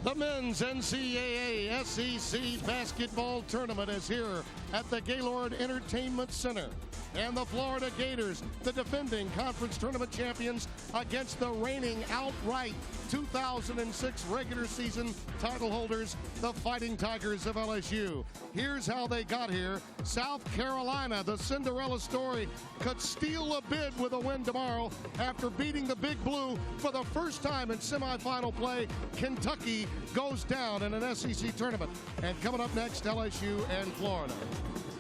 The men's NCAA SEC basketball tournament is here at the Gaylord Entertainment Center. And the Florida Gators, the defending conference tournament champions, against the reigning outright 2006 regular season title holders, the Fighting Tigers of LSU. Here's how they got here. South Carolina, the Cinderella story, could steal a bid with a win tomorrow after beating the Big Blue for the first time in semifinal play. Kentucky goes down in an SEC tournament. And coming up next, LSU and Florida.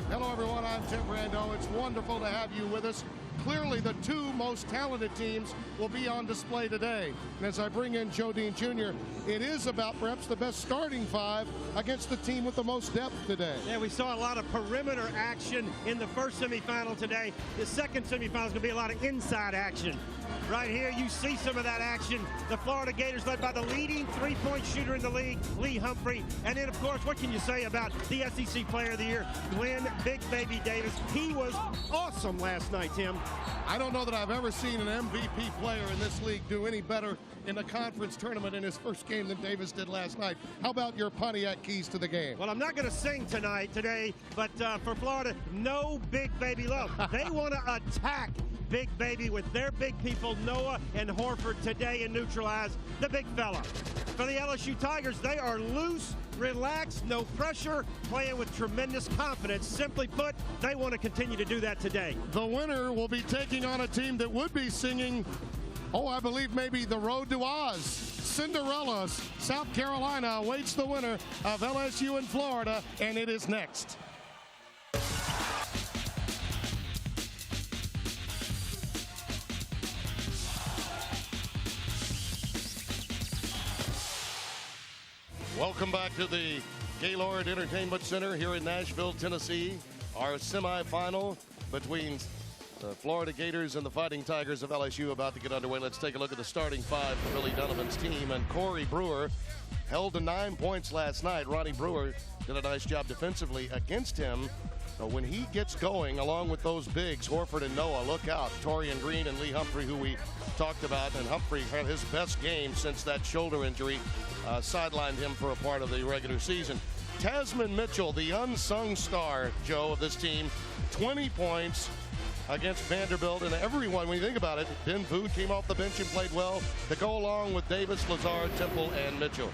Hello everyone, I'm Tim Brando. It's wonderful to have you with us. Clearly the two most talented teams will be on display today. And as I bring in Joe Dean Jr., it is about perhaps the best starting five against the team with the most depth today. Yeah, we saw a lot of perimeter action in the first semifinal today. The second semifinal is going to be a lot of inside action. Right here, you see some of that action. The Florida Gators led by the leading three-point shooter in the league, Lee Humphrey. And then, of course, what can you say about the SEC Player of the Year, Glenn Big Baby Davis? He was awesome last night, Tim. I don't know that I've ever seen an MVP player in this league do any better in the conference tournament in his first game than Davis did last night. How about your Pontiac keys to the game? Well, I'm not going to sing today, but for Florida, no Big Baby love. They want to attack Big Baby with their big people, Noah and Horford, today and neutralize the big fella. For the LSU Tigers, they are loose, relaxed, no pressure, playing with tremendous confidence. Simply put, they want to continue to do that today. The winner will be taking on a team that would be singing, I believe maybe The Road to Oz. Cinderella. South Carolina awaits the winner of LSU and Florida, and it is next. Welcome back to the Gaylord Entertainment Center here in Nashville, Tennessee. Our semifinal between the Florida Gators and the Fighting Tigers of LSU about to get underway. Let's take a look at the starting five for Billy Donovan's team. And Corey Brewer held to 9 points last night. Ronnie Brewer did a nice job defensively against him. When he gets going, along with those bigs, Horford and Noah, look out. Torian Green and Lee Humphrey, who we talked about, and Humphrey had his best game since that shoulder injury sidelined him for a part of the regular season. Tasman Mitchell, the unsung star, Joe, of this team, 20 points against Vanderbilt. And everyone, when you think about it, Ben Food came off the bench and played well to go along with Davis, Lazard, Temple, and Mitchell.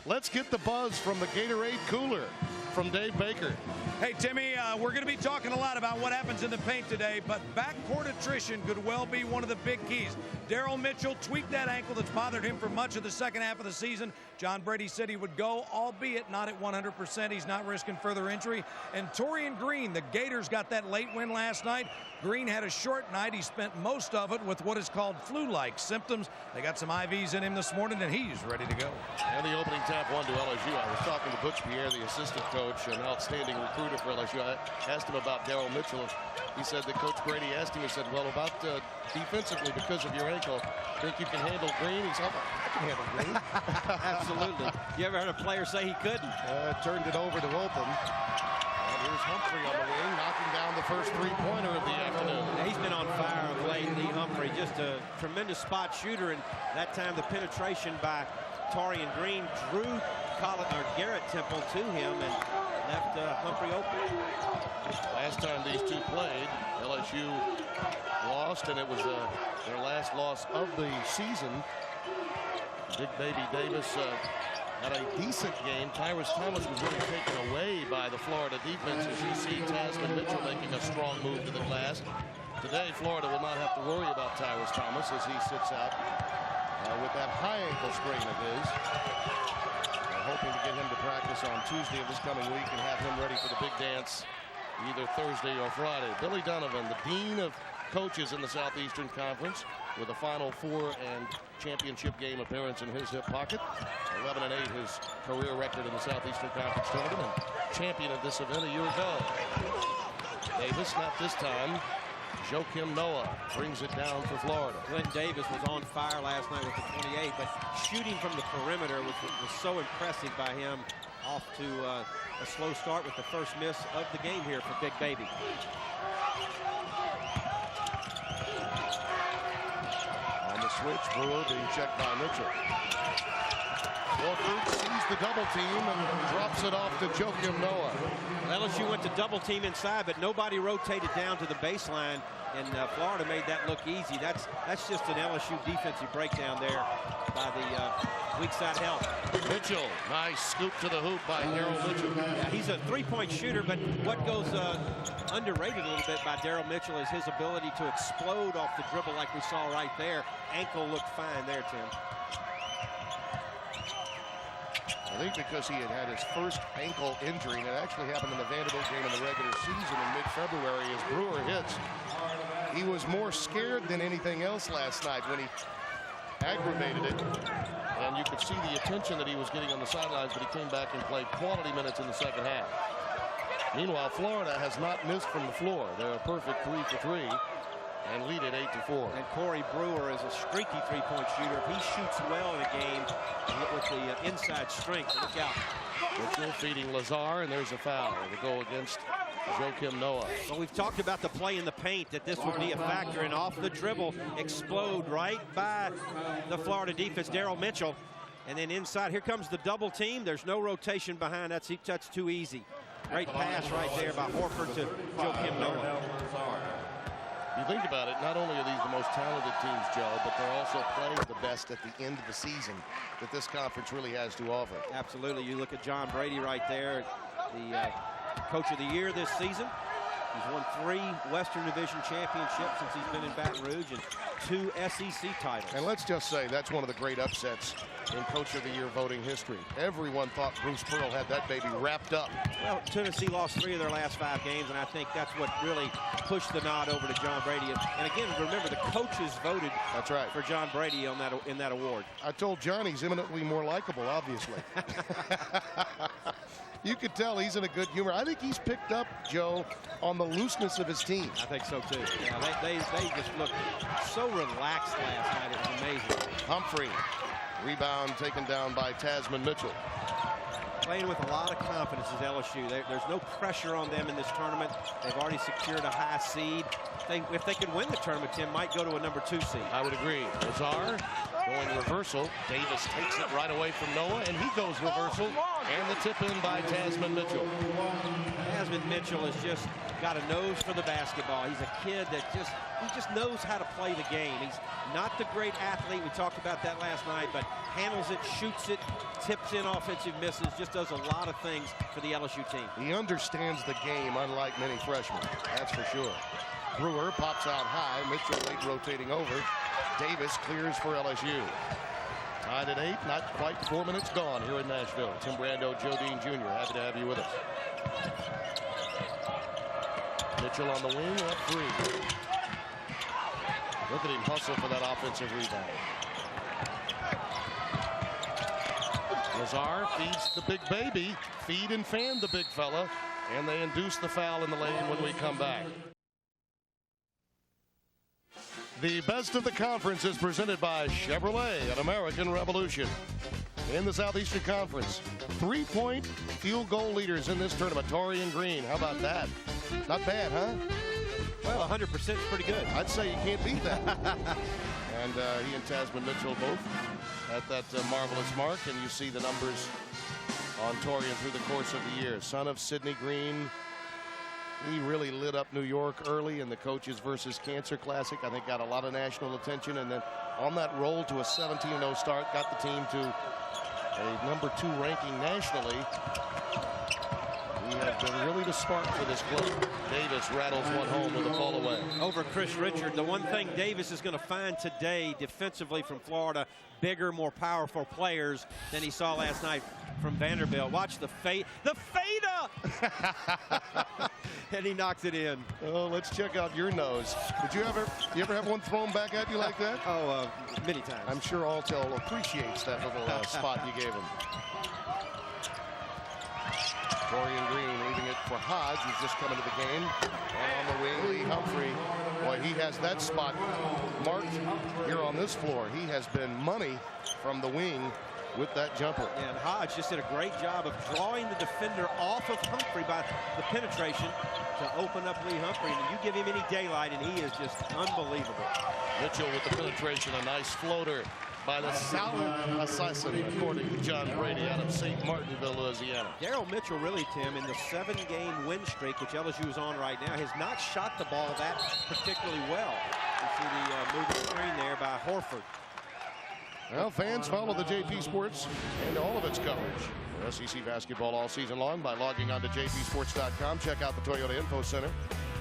Let's get the buzz from the Gatorade cooler from Dave Baker. Hey, Timmy, we're going to be talking a lot about what happens in the paint today, but backcourt attrition could well be one of the big keys. Daryl Mitchell tweaked that ankle that's bothered him for much of the second half of the season. John Brady said he would go, albeit not at 100%. He's not risking further injury. And Torian Green, the Gators got that late win last night. Green had a short night. He spent most of it with what is called flu-like symptoms. They got some IVs in him this morning, and he's ready to go. And the opening tap one to LSU. I was talking to Butch Pierre, the assistant coach, an outstanding recruiter for LSU. I asked him about Daryl Mitchell. He said that Coach Brady asked him, he said, well, about defensively because of your ankle, think you can handle Green? He said, I can handle Green. Absolutely. You ever heard a player say he couldn't? Turned it over to Open. And here's Humphrey on the wing, knocking down the first three-pointer of the afternoon. He's been on fire of late, Lee Humphrey. Just a tremendous spot shooter. And that time the penetration by Torian Green drew Garrett Temple to him and left Humphrey open. Last time these two played, LSU lost, and it was their last loss of the season. Big Baby Davis had a decent game. Tyrus Thomas was really taken away by the Florida defense. As you see, Tasman Mitchell making a strong move to the glass. Today, Florida will not have to worry about Tyrus Thomas as he sits out with that high ankle sprain of his. Hoping to get him to practice on Tuesday of this coming week and have him ready for the big dance either Thursday or Friday. Billy Donovan, the dean of coaches in the Southeastern Conference, with a Final Four and championship game appearance in his hip pocket. 11-8 his career record in the Southeastern Conference tournament, and champion of this event a year ago. Davis, not this time. Joakim Noah brings it down for Florida. Glenn Davis was on fire last night with the 28, but shooting from the perimeter was so impressive by him. Off to a slow start with the first miss of the game here for Big Baby. On the switch, Brewer being checked by Mitchell. Horford sees the double team and drops it off to Joakim Noah. LSU went to double team inside, but nobody rotated down to the baseline, and Florida made that look easy. That's just an LSU defensive breakdown there by the weak side help. Mitchell, nice scoop to the hoop by Daryl Mitchell. Yeah, he's a three-point shooter, but what goes underrated a little bit by Daryl Mitchell is his ability to explode off the dribble like we saw right there. Ankle looked fine there, Tim. I think because he had his first ankle injury, and it actually happened in the Vanderbilt game in the regular season in mid-February as Brewer hits. He was more scared than anything else last night when he aggravated it. And you could see the attention that he was getting on the sidelines, but he came back and played quality minutes in the second half. Meanwhile, Florida has not missed from the floor. They're a perfect 3 for 3 and lead it 8-4. And Corey Brewer is a streaky three-point shooter. If he shoots well in a game with the inside strength, look out. Mitchell feeding Lazar, and there's a foul to go against Joakim Noah. Well, we've talked about the play in the paint, that this would be a factor, and off the dribble, explode right by the Florida defense, Daryl Mitchell. And then inside, here comes the double team. There's no rotation behind. That's too easy. Great pass right there by Horford to Joakim Noah. You think about it, not only are these the most talented teams, Joe, but they're also playing the best at the end of the season that this conference really has to offer. Absolutely. You look at John Brady right there, the Coach of the Year this season. He's won 3 Western Division championships since he's been in Baton Rouge and 2 SEC titles. And let's just say that's one of the great upsets in Coach of the Year voting history. Everyone thought Bruce Pearl had that baby wrapped up. Well, Tennessee lost 3 of their last 5 games, and I think that's what really pushed the nod over to John Brady. And again, remember, the coaches voted that's right for John Brady on in that award. I told John he's eminently more likable, obviously. You could tell he's in a good humor. I think he's picked up, Joe, on the looseness of his team. I think so, too. Yeah, they just looked so relaxed last night. It was amazing. Humphrey, rebound taken down by Tasman Mitchell. Playing with a lot of confidence is LSU. There's no pressure on them in this tournament. They've already secured a high seed. If they can win the tournament, Tim might go to a number 2 seed. I would agree. Lazar going reversal. Davis takes it right away from Noah, and he goes reversal. And the tip in by Tasman Mitchell. Tasman Mitchell has just got a nose for the basketball. He's a kid that just knows how to play the game. He's not the great athlete. We talked about that last night, but handles it, shoots it, tips in offensive misses, just does a lot of things for the LSU team. He understands the game, unlike many freshmen. That's for sure. Brewer pops out high. Mitchell late rotating over. Davis clears for LSU. Tied at 8, not quite 4 minutes gone here in Nashville. Tim Brando, Joe Dean Jr., happy to have you with us. Mitchell on the wing, up 3. Look at him hustle for that offensive rebound. Lazar feeds the big baby, feed and fan the big fella, and they induce the foul in the lane when we come back. The best of the conference is presented by Chevrolet at American Revolution. In the Southeastern Conference, 3-point field goal leaders in this tournament. Torian Green, how about that? Not bad, huh? Well, 100% is pretty good. I'd say you can't beat that. And he and Tasman Mitchell both at that marvelous mark. And you see the numbers on Torian through the course of the year. Son of Sidney Green. He really lit up New York early in the Coaches versus Cancer Classic. I think got a lot of national attention. And then on that roll to a 17-0 start, got the team to a number 2 ranking nationally. He has been really the spark for this club. Davis rattles one home with a fall away. Over Chris Richard. The one thing Davis is going to find today defensively from Florida, bigger, more powerful players than he saw last night from Vanderbilt. Watch the fade. The fader! And he knocks it in. Oh, let's check out your nose. Did you ever have one thrown back at you like that? Oh, many times. I'm sure Altel appreciates that little spot you gave him. Torian Green leaving it for Hodge, who's just coming to the game. And on the wing, Lee Humphrey. Boy, he has that spot marked here on this floor. He has been money from the wing with that jumper. Yeah, and Hodge just did a great job of drawing the defender off of Humphrey by the penetration to open up Lee Humphrey. And you give him any daylight, and he is just unbelievable. Mitchell with the penetration, a nice floater. by the silent assassin, according to John Brady out of St. Martinville, Louisiana. Daryl Mitchell really, Tim, in the 7-game win streak, which LSU is on right now, has not shot the ball that particularly well. You see the moving screen there by Horford. Well, fans follow the JP Sports and all of its coverage for SEC basketball all season long by logging on to jpsports.com. Check out the Toyota Info Center.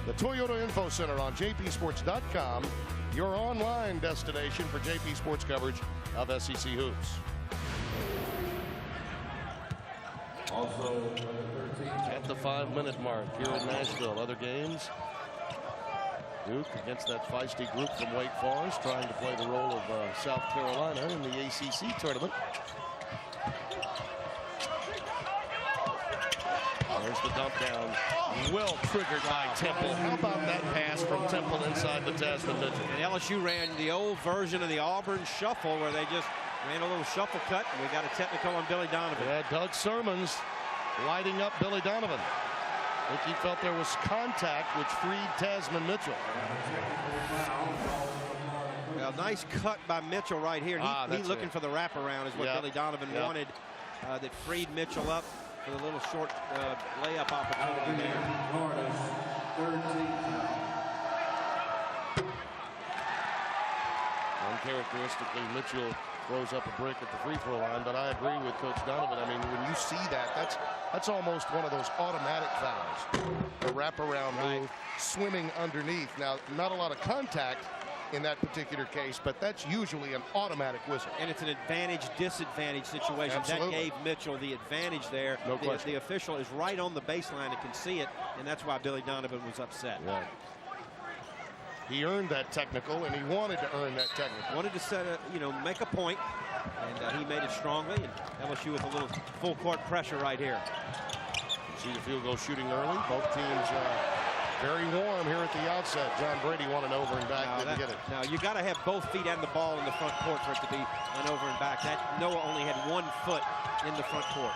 The Toyota Info Center on jpsports.com, your online destination for JP Sports coverage of SEC hoops. Also, at the 5-minute mark here in Nashville, other games. Duke against that feisty group from Wake Forest, trying to play the role of South Carolina in the ACC tournament. There's the dump down, well triggered by Temple. How about that pass from Temple inside the Tasman Mitchell? And LSU ran the old version of the Auburn shuffle, where they just ran a little shuffle cut, and we got a technical on Billy Donovan. Yeah, Doug Sermons lighting up Billy Donovan. I think he felt there was contact, which freed Tasman Mitchell. Well, nice cut by Mitchell right here. He looking for the wraparound is what Billy Donovan wanted. That freed Mitchell up for the little short layup opportunity there. Uncharacteristically, Mitchell throws up a brick at the free throw line, but I agree with Coach Donovan. I mean, when you see that, that's almost one of those automatic fouls. The wraparound move, swimming underneath. Now, not a lot of contact in that particular case, but that's usually an automatic whistle. And it's an advantage-disadvantage situation. Absolutely. That gave Mitchell the advantage there. No question. The official is right on the baseline and can see it, and that's why Billy Donovan was upset. Yeah. He earned that technical, and he wanted to earn that technical. Wanted to set make a point, and he made it strongly. And LSU with a little full court pressure right here. You see the field goal shooting early. Both teams very warm here at the outset. John Brady won an over and back, didn't get it. Now you got to have both feet and the ball in the front court for it to be an over and back. That Noah only had 1 foot in the front court.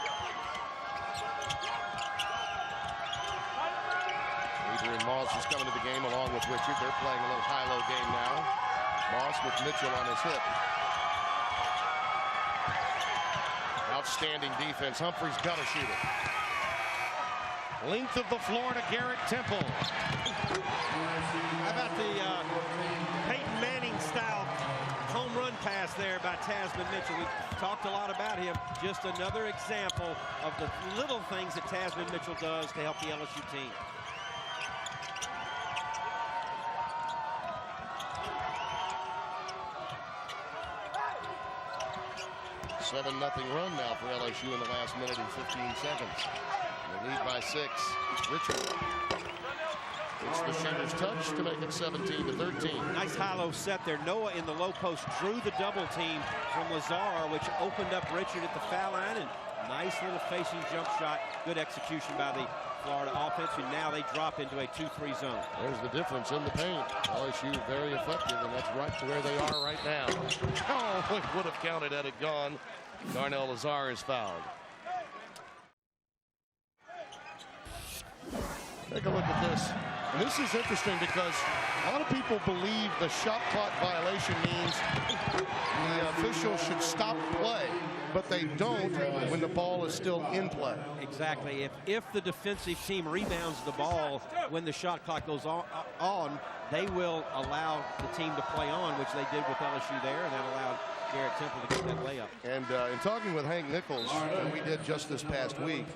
Adrian Moss is coming to the game along with Richard. They're playing a little high-low game now. Moss with Mitchell on his hip. Outstanding defense. Humphrey's got to shoot it. Length of the floor to Garrett Temple. How about the Peyton Manning style home run pass there by Tasman Mitchell? We talked a lot about him. Just another example of the little things that Tasman Mitchell does to help the LSU team. 7-0 run now for LSU in the last minute and 15 seconds. They lead by 6. Richard. It's the shooter's touch to make it 17-13. Nice high-low set there. Noah in the low post drew the double team from Lazar, which opened up Richard at the foul line. And nice little facing jump shot. Good execution by the Florida offense, and now they drop into a 2-3 zone. There's the difference in the paint. LSU very effective, and that's right where they are right now. Oh, it would have counted had it gone. Darnell Lazar is fouled. Take a look at this. And this is interesting because a lot of people believe the shot clock violation means the official should stop play, but they don't when the ball is still in play. Exactly. If the defensive team rebounds the ball when the shot clock goes on, they will allow the team to play on, which they did with LSU there, and that allowed Garrett Temple to get that layup. And in talking with Hank Nichols, that we did just this past week,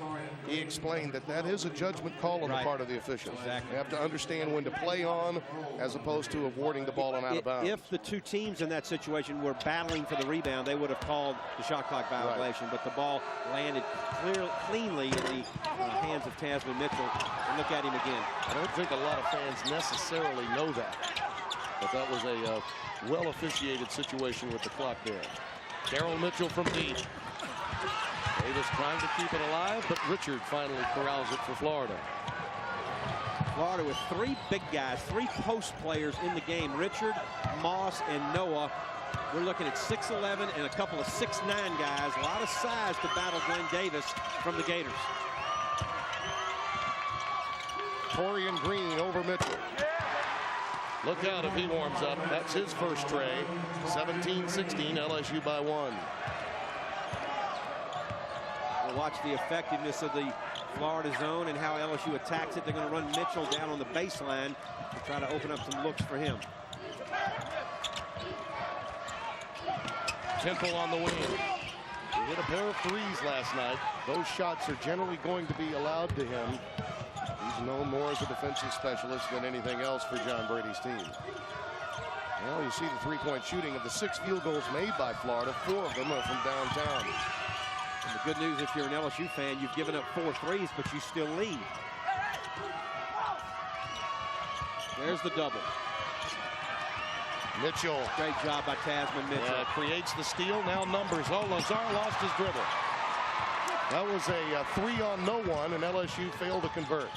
he explained that is a judgment call on the part of the officials. Exactly. They have to understand when to play on as opposed to awarding the ball and out of bounds. If the two teams in that situation were battling for the rebound, they would have called the shot clock violation, but the ball landed cleanly in the hands of Tasman Mitchell. And look at him again. I don't think a lot of fans necessarily know that, but that was a well-officiated situation with the clock there. Daryl Mitchell from deep. Davis trying to keep it alive, but Richard finally corrals it for Florida. Florida with 3 big guys, 3 post players in the game. Richard, Moss, and Noah. We're looking at 6'11" and a couple of 6'9" guys. A lot of size to battle Glenn Davis from the Gators. Torian Green over Mitchell. Look out if he warms up. That's his first tray. 17-16, LSU by 1. We'll watch the effectiveness of the Florida zone and how LSU attacks it. They're going to run Mitchell down on the baseline to try to open up some looks for him. Temple on the wing. He hit a pair of threes last night. Those shots are generally going to be allowed to him. He's known more as a defensive specialist than anything else for John Brady's team. Well, you see the three-point shooting of the 6 field goals made by Florida. 4 of them are from downtown. And the good news, if you're an LSU fan, you've given up 4 threes, but you still lead. There's the double. Mitchell. Great job by Tasman Mitchell. Creates the steal. Now numbers. Oh, Lazar lost his dribble. That was a 3 on no one, and LSU failed to convert.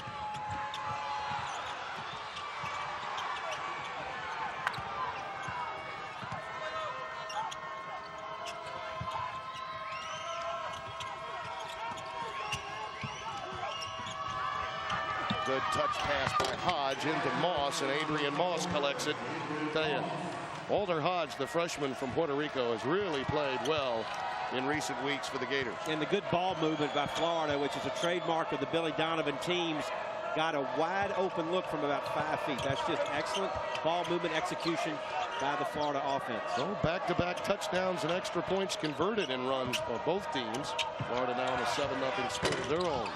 Good touch pass by Hodge into Moss, and Adrian Moss collects it. I'll tell you, Walter Hodge, the freshman from Puerto Rico, has really played well in recent weeks for the Gators. And the good ball movement by Florida, which is a trademark of the Billy Donovan teams, got a wide open look from about 5 feet. That's just excellent ball movement execution by the Florida offense. So back-to-back touchdowns and extra points converted in runs for both teams. Florida now on a 7-0 split of their own.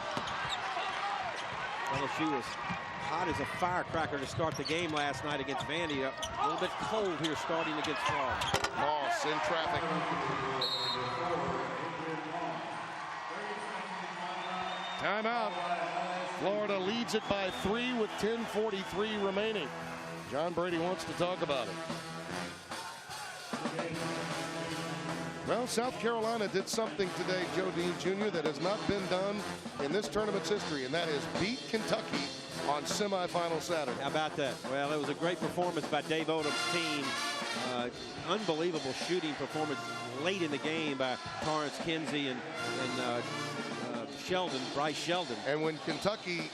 LSU was hot as a firecracker to start the game last night against Vandy. A little bit cold here starting against Florida. Moss in traffic. Timeout. Florida leads it by 3 with 10:43 remaining. John Brady wants to talk about it. Well, South Carolina did something today, Joe Dean Jr., that has not been done in this tournament's history, and that is beat Kentucky on semifinal Saturday. How about that? Well, it was a great performance by Dave Odom's team. Unbelievable shooting performance late in the game by Torrance Kinsey and Bryce Sheldon. And when Kentucky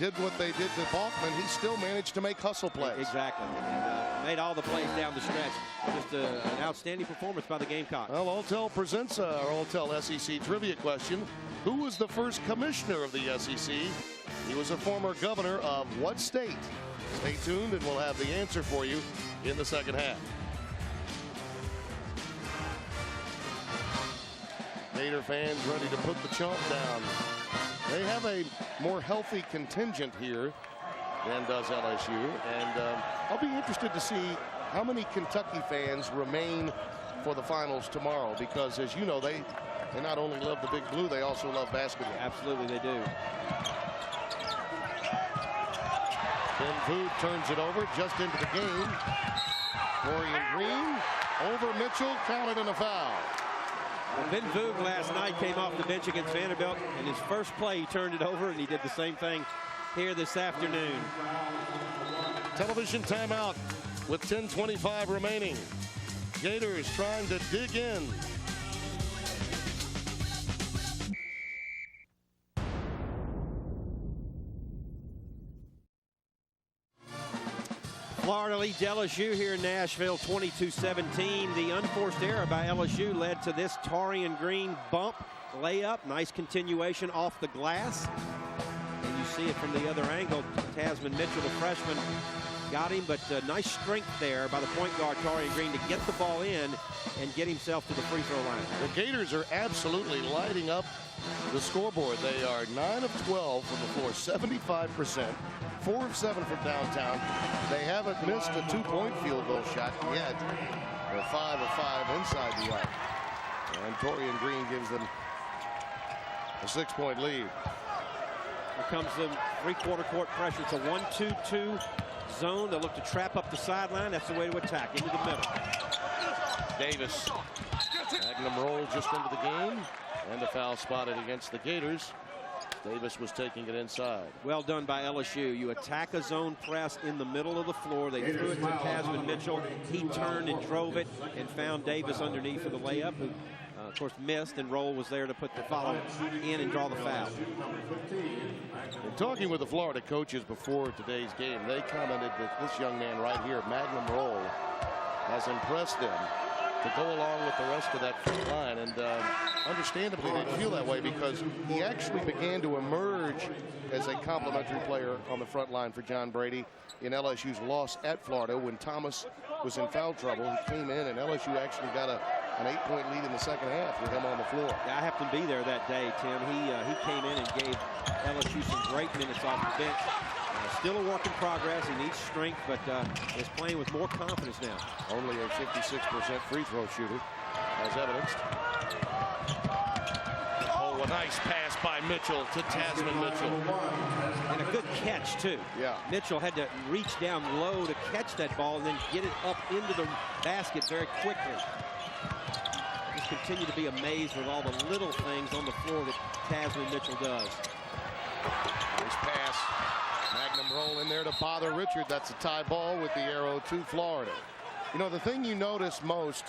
did what they did to Balkman, he still managed to make hustle plays. Exactly. And, made all the plays down the stretch. Just an outstanding performance by the Gamecocks. Well, Alltel presents our Alltel SEC trivia question. Who was the first commissioner of the SEC? He was a former governor of what state? Stay tuned and we'll have the answer for you in the second half. Gator fans ready to put the chalk down. They have a more healthy contingent here than does LSU, and I'll be interested to see how many Kentucky fans remain for the finals tomorrow, because as you know, they not only love the Big Blue, they also love basketball. Absolutely, they do. Ben Vood turns it over just into the game. Torian Green over Mitchell, counted in a foul. Well, Ben Voog last night came off the bench against Vanderbilt, and his first play he turned it over, and he did the same thing here this afternoon. Television timeout with 10:25 remaining. Gators trying to dig in. Florida leads LSU here in Nashville 22-17. The unforced error by LSU led to this Torian Green bump layup. Nice continuation off the glass. And you see it from the other angle. Tasman Mitchell, the freshman, got him, but nice strength there by the point guard Torian Green to get the ball in and get himself to the free throw line. The Gators are absolutely lighting up the scoreboard. They are 9 of 12 from the floor, 75%, 4 of 7 from downtown. They haven't missed a 2-point field goal shot yet. They're 5 of 5 inside the arc. And Torian Green gives them a 6-point lead. Here comes the three-quarter court pressure. It's a 1-2-2 zone. They'll look to trap up the sideline. That's the way to attack, into the middle. Davis. Magnum roll just into the game. And a foul spotted against the Gators. Davis was taking it inside. Well done by LSU. You attack a zone press in the middle of the floor. They threw it to Tasman Mitchell. He turned and drove it and found Davis underneath for the layup, who Of course, missed, and Roll was there to put the follow in and draw the foul. In talking with the Florida coaches before today's game, they commented that this young man right here, Magnum Roll, has impressed them to go along with the rest of that front line. And understandably, they feel that way because he actually began to emerge as a complimentary player on the front line for John Brady in LSU's loss at Florida when Thomas was in foul trouble. He came in, and LSU actually got an 8-point lead in the second half with him on the floor. Yeah, I happened to be there that day, Tim. He came in and gave LSU some great minutes off the bench. Still a work in progress. He needs strength, but is playing with more confidence now. Only a 56% free throw shooter, as evidenced. Oh, a nice pass by Mitchell to Tasman Mitchell. And a good catch, too. Yeah. Mitchell had to reach down low to catch that ball and then get it up into the basket very quickly. Just continue to be amazed with all the little things on the floor that Tasman Mitchell does. Nice pass. Magnum Roll in there to bother Richard. That's a tie ball with the arrow to Florida. You know, the thing you notice most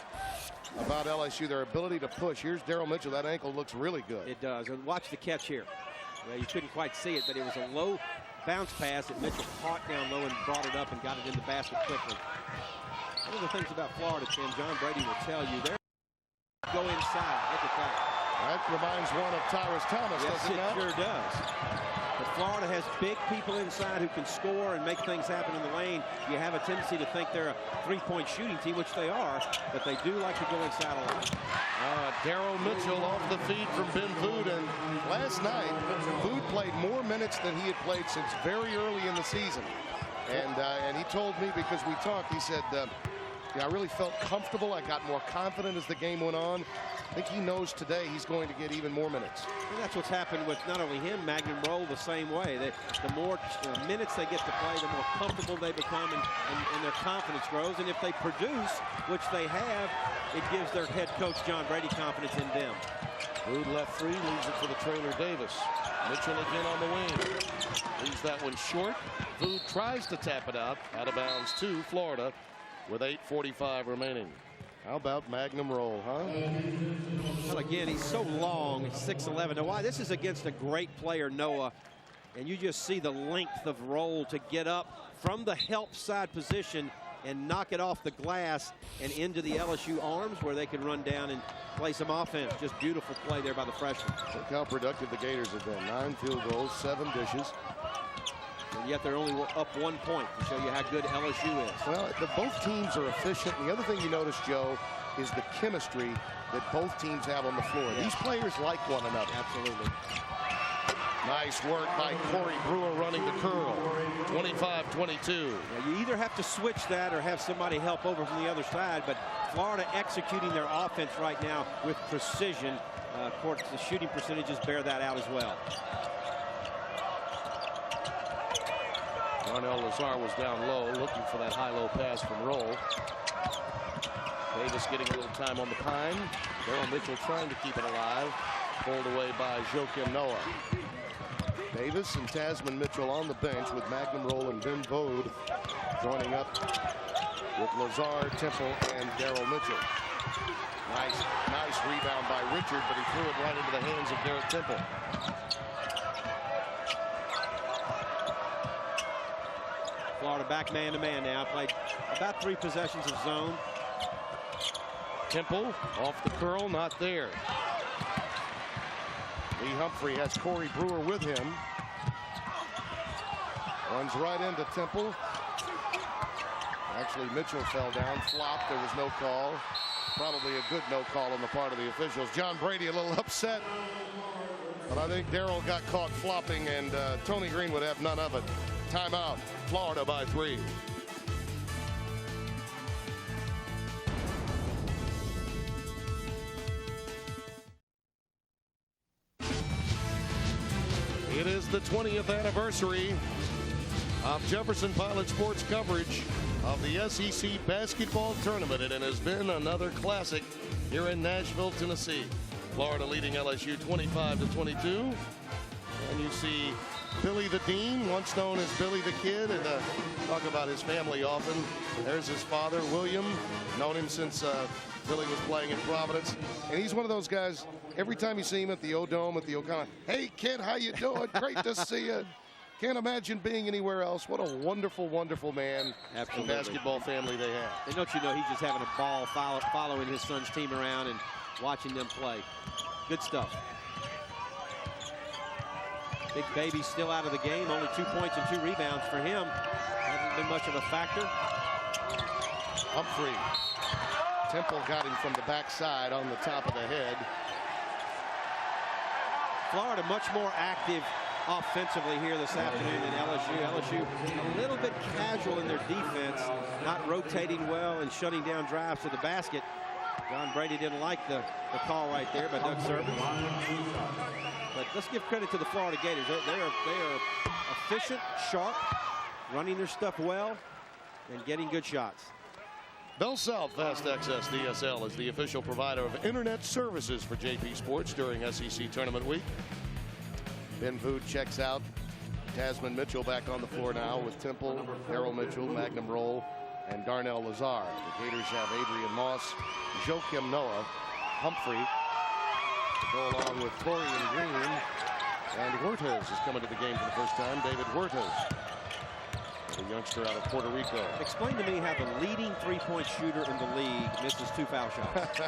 about LSU, their ability to push. Here's Daryl Mitchell. That ankle looks really good. It does. And watch the catch here. Well, you couldn't quite see it, but it was a low bounce pass that Mitchell caught down low and brought it up and got it in the basket quickly. One of the things about Florida, Tim, John Brady will tell you, they're go inside. Look at that. That reminds one of Tyrus Thomas, Yes, doesn't it? It sure does. But Florida has big people inside who can score and make things happen in the lane. You have a tendency to think they're a three-point shooting team, which they are, but they do like to go inside a lot. Daryl Mitchell off the feed from Ben Vood, and last night, Vood played more minutes than he had played since very early in the season. And he told me, because we talked, he said, I really felt comfortable. I got more confident as the game went on. I think he knows today he's going to get even more minutes. And that's what's happened with not only him, Magnum Roll the same way. The more minutes they get to play, the more comfortable they become, and their confidence grows. And if they produce, which they have, it gives their head coach, John Brady, confidence in them. Vood left free, leaves it for the trailer Davis. Mitchell again on the wing. Leaves that one short. Vood tries to tap it out of bounds to Florida with 8:45 remaining. How about Magnum Roll, huh? Well, again, he's so long, 6'11". Now, why? This is against a great player, Noah, and you just see the length of Roll to get up from the help side position and knock it off the glass and into the LSU arms where they can run down and play some offense. Just beautiful play there by the freshman. Look how productive the Gators have been. 9 field goals, 7 dishes. And yet they're only up 1 point to show you how good LSU is. Well, both teams are efficient. And the other thing you notice, Joe, is the chemistry that both teams have on the floor. Yeah. These players like one another. Absolutely. Nice work by Corey Brewer running the curl. 25-22. Yeah, you either have to switch that or have somebody help over from the other side, but Florida executing their offense right now with precision. Of course, the shooting percentages bear that out as well. Darnell Lazar was down low, looking for that high-low pass from Roll. Davis getting a little time on the pine. Daryl Mitchell trying to keep it alive. Pulled away by Joakim Noah. Davis and Tasman Mitchell on the bench with Magnum Roll and Ben Vood joining up with Lazar, Temple, and Daryl Mitchell. Nice rebound by Richard, but he threw it right into the hands of Garrett Temple. Florida back man-to-man now. Played about 3 possessions of zone. Temple off the curl, not there. Lee Humphrey has Corey Brewer with him. Runs right into Temple. Actually, Mitchell fell down, flopped. There was no call. Probably a good no call on the part of the officials. John Brady a little upset. But I think Daryl got caught flopping, and Tony Green would have none of it. Timeout. Florida by 3. It is the 20th anniversary of Jefferson Pilot Sports coverage of the SEC basketball tournament. It has been another classic here in Nashville, Tennessee. Florida leading LSU 25-22. And you see Billy the Dean, once known as Billy the Kid, and talk about his family often. There's his father, William, known him since Billy was playing in Providence. And he's one of those guys, every time you see him at the O-Dome, at the O'Connor, hey, kid, how you doing? Great to see you. Can't imagine being anywhere else. What a wonderful, wonderful man and basketball family they have. And don't you know, he's just having a ball following his son's team around and watching them play. Good stuff. Big Baby still out of the game. Only 2 points and 2 rebounds for him. Hasn't been much of a factor. Humphrey. Temple got him from the backside on the top of the head. Florida much more active offensively here this afternoon than LSU. LSU a little bit casual in their defense, not rotating well and shutting down drives to the basket. John Brady didn't like the call right there by Doug Service. But let's give credit to the Florida Gators. They are efficient, sharp, running their stuff well, and getting good shots. Bell South Fast Access DSL is the official provider of internet services for JP Sports during SEC Tournament Week. Ben Vood checks out. Tasman Mitchell back on the floor now with Temple, Daryl Mitchell, Magnum Roll, and Darnell Lazar. The Gators have Adrian Moss, Joakim Noah, Humphrey, to go along with Torian Green, and Huertas is coming to the game for the first time. David Huertas, the youngster out of Puerto Rico. Explain to me how the leading three-point shooter in the league misses 2 foul shots.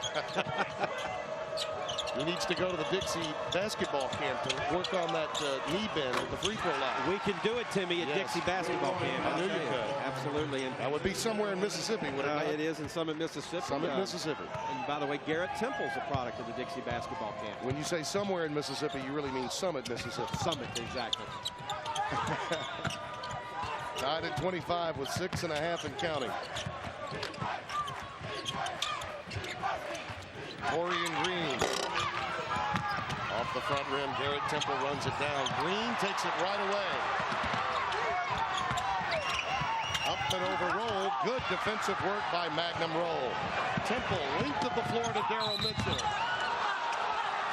He needs to go to the Dixie basketball camp to work on that knee bend at the free throw line. We can do it, Timmy, at Dixie basketball camp. I knew you could. Absolutely. And that would be somewhere in Mississippi, would it not? It is in Summit, Mississippi. Summit, Mississippi. And by the way, Garrett Temple's a product of the Dixie basketball camp. When you say somewhere in Mississippi, you really mean Summit, Mississippi. Summit, exactly. Tied at 25 with 6.5 and counting. Torian Green. Off the front rim, Garrett Temple runs it down. Green takes it right away. Up and over roll. Good defensive work by Magnum Roll. Temple, length of the floor to Daryl Mitchell.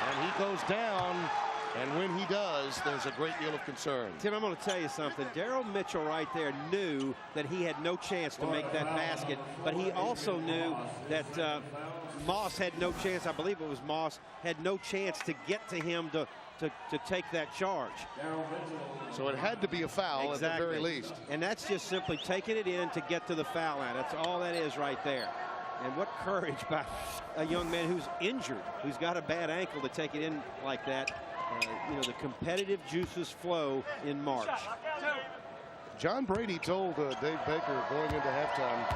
And he goes down. And when he does, there's a great deal of concern. Tim, I'm going to tell you something. Daryl Mitchell right there knew that he had no chance to make that basket, but he also knew that Moss had no chance. I believe it was Moss had no chance to get to him to take that charge. So it had to be a foul at the very least. And that's just simply taking it in to get to the foul line. That's all that is right there. And what courage by a young man who's injured, who's got a bad ankle, to take it in like that. You know, the competitive juices flow in March. John Brady told Dave Baker going into halftime,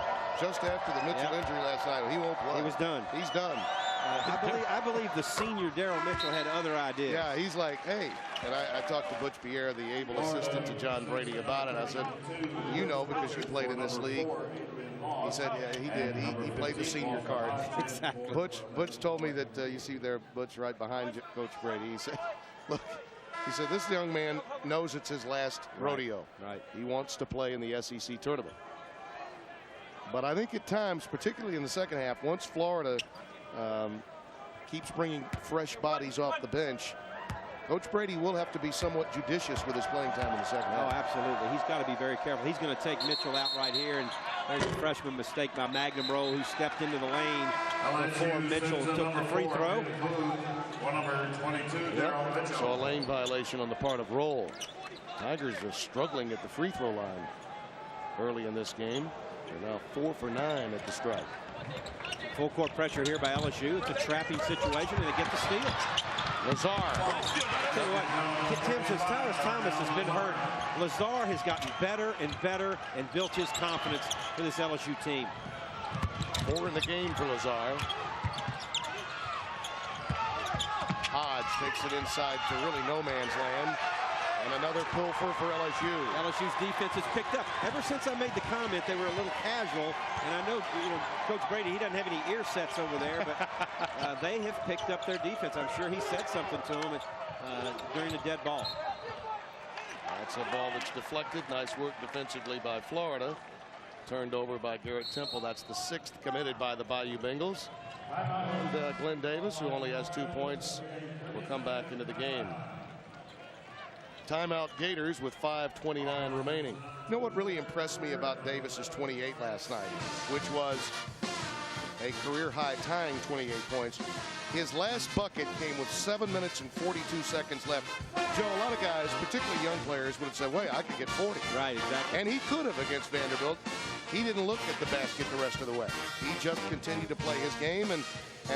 just after the Mitchell injury last night, he won't play. He was done. He's done. I believe the senior Daryl Mitchell had other ideas. Yeah, he's like, hey, and I talked to Butch Pierre, the able assistant to John Brady, about it. I said, you know, because you played in this league. He said, yeah, he did. He played the senior card. Exactly. Butch told me that you see there, Butch, right behind Coach Brady. He said, look, he said, this young man knows it's his last rodeo. Right. He wants to play in the SEC tournament. But I think at times, particularly in the second half, once Florida keeps bringing fresh bodies off the bench, Coach Brady will have to be somewhat judicious with his playing time in the second half. Oh, absolutely. He's got to be very careful. He's going to take Mitchell out right here, and there's a freshman mistake by Magnum Roll, who stepped into the lane before Mitchell took the free throw. Number 22, Daryl Mitchell. So a lane violation on the part of Roll. Tigers are struggling at the free throw line early in this game. They're now 4 for 9 at the strike. Full court pressure here by LSU. It's a trapping situation, and they get the steal. Lazar. Tell you what, Tim, since Thomas has been hurt, Lazar has gotten better and better and built his confidence for this LSU team. 4 in the game for Lazar. Hodge takes it inside to really no man's land. And another pilfer for LSU. LSU's defense has picked up. Ever since I made the comment, they were a little casual. And I know, Coach Brady, he doesn't have any ear sets over there, but they have picked up their defense. I'm sure he said something to them during the dead ball. That's a ball that's deflected. Nice work defensively by Florida. Turned over by Garrett Temple. That's the 6th committed by the Bayou Bengals. And Glenn Davis, who only has 2 points, will come back into the game. Timeout Gators with 5:29 remaining. You know what really impressed me about Davis's 28 last night, which was a career-high tying 28 points. His last bucket came with 7 minutes and 42 seconds left. Joe, a lot of guys, particularly young players, would have said, wait, I could get 40. Right, exactly. And he could have against Vanderbilt. He didn't look at the basket the rest of the way. He just continued to play his game and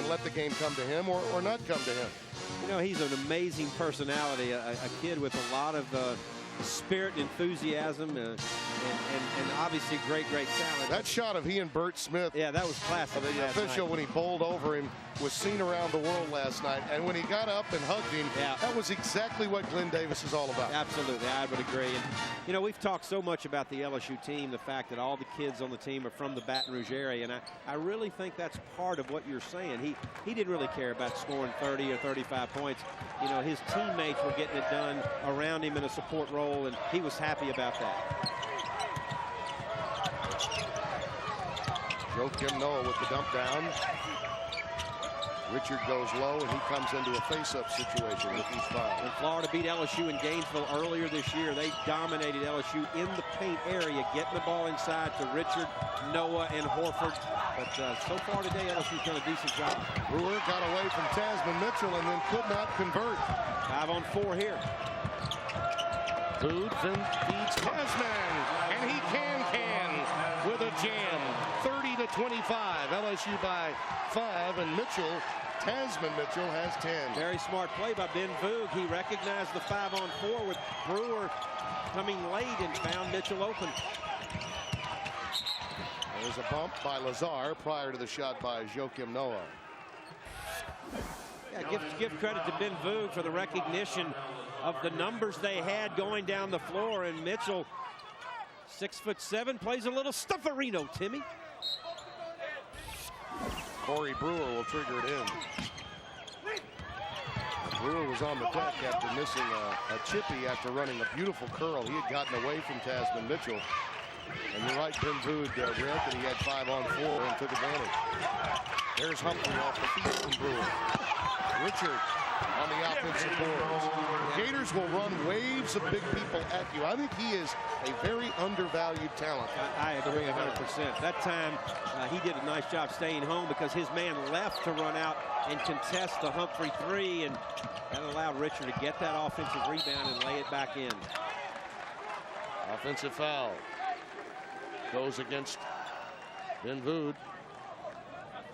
let the game come to him or not come to him. You know, he's an amazing personality, a kid with a lot of spirit and enthusiasm and obviously great talent. That shot of he and Bert Smith. Yeah, that was classic. The official, when he bowled over him, was seen around the world last night. And when he got up and hugged him, that was exactly what Glenn Davis is all about. Absolutely, I would agree. And, you know, we've talked so much about the LSU team, the fact that all the kids on the team are from the Baton Rouge area. And I really think that's part of what you're saying. He didn't really care about scoring 30 or 35 points. You know, his teammates were getting it done around him in a support role, and he was happy about that. Joakim Noah with the dump down. Richard goes low, and he comes into a face-up situation with these fouls. When Florida beat LSU in Gainesville earlier this year, they dominated LSU in the paint area, getting the ball inside to Richard, Noah, and Horford. But so far today, LSU's done a decent job. Brewer got away from Tasman Mitchell and then could not convert. 5 on 4 here. Food feeds Tasman, and he can with a jam. 30-25. LSU by 5, and Tasman Mitchell has 10. Very smart play by Ben Voog. He recognized the 5 on 4 with Brewer coming late and found Mitchell open. There's a bump by Lazar prior to the shot by Joakim Noah. Yeah, give credit to Ben Voog for the recognition of the numbers they had going down the floor, and Mitchell, 6'7", plays a little stufferino, Timmy. Corey Brewer will trigger it in. Brewer was on the deck after missing a chippy after running a beautiful curl. He had gotten away from Tasman Mitchell. And you're right, Ben Vood read that he had 5 on 4 and took advantage. There's Humphrey off the feet from Brewer. Richard on the offensive boards. Gators will run waves of big people at you. I think he is a very undervalued talent. I agree 100%. That time, he did a nice job staying home because his man left to run out and contest the Humphrey 3, and that allowed Richard to get that offensive rebound and lay it back in. Offensive foul goes against Ben Vood.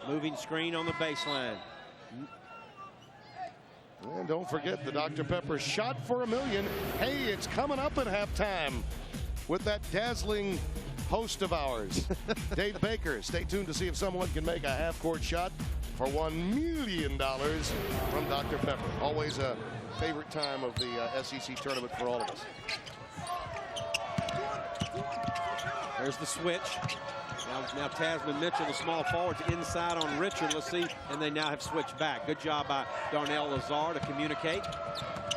Moving screen on the baseline. And don't forget the Dr. Pepper shot for $1 million. Hey, it's coming up at halftime with that dazzling host of ours, Dave Baker. Stay tuned to see if someone can make a half-court shot for $1 million from Dr. Pepper. Always a favorite time of the SEC tournament for all of us. There's the switch. Now Tasman Mitchell, the small forwards, inside on Richard. Let's see, and they now have switched back. Good job by Darnell Lazar to communicate.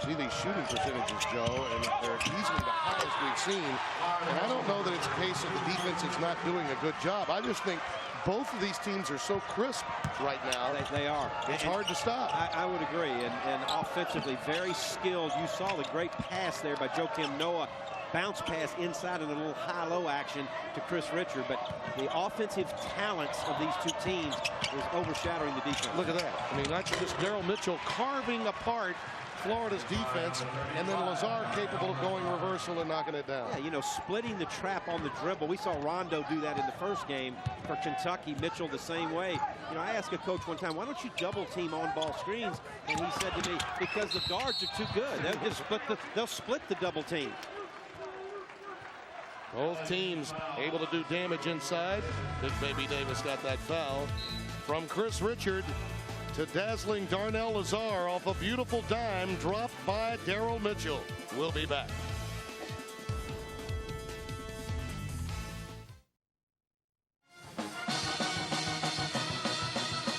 See these shooting percentages, Joe, and they're easily the highest we've seen. And I don't know that it's a case of the defense is not doing a good job. I just think both of these teams are so crisp right now. They are. It's hard to stop. I would agree. And offensively, very skilled. You saw the great pass there by Joakim Noah. Bounce pass inside and a little high-low action to Chris Richard. But the offensive talents of these two teams is overshadowing the defense. Look at that. I mean, that's just Daryl Mitchell carving apart Florida's defense, and then Lazar capable of going reversal and knocking it down. Yeah, you know, splitting the trap on the dribble. We saw Rondo do that in the first game for Kentucky. Mitchell the same way. You know, I asked a coach one time, why don't you double team on ball screens? And he said to me, because the guards are too good. They'll split the double team. Both teams able to do damage inside. Big Baby Davis got that foul from Chris Richard to dazzling Darnell Lazar off a beautiful dime dropped by Daryl Mitchell. We'll be back.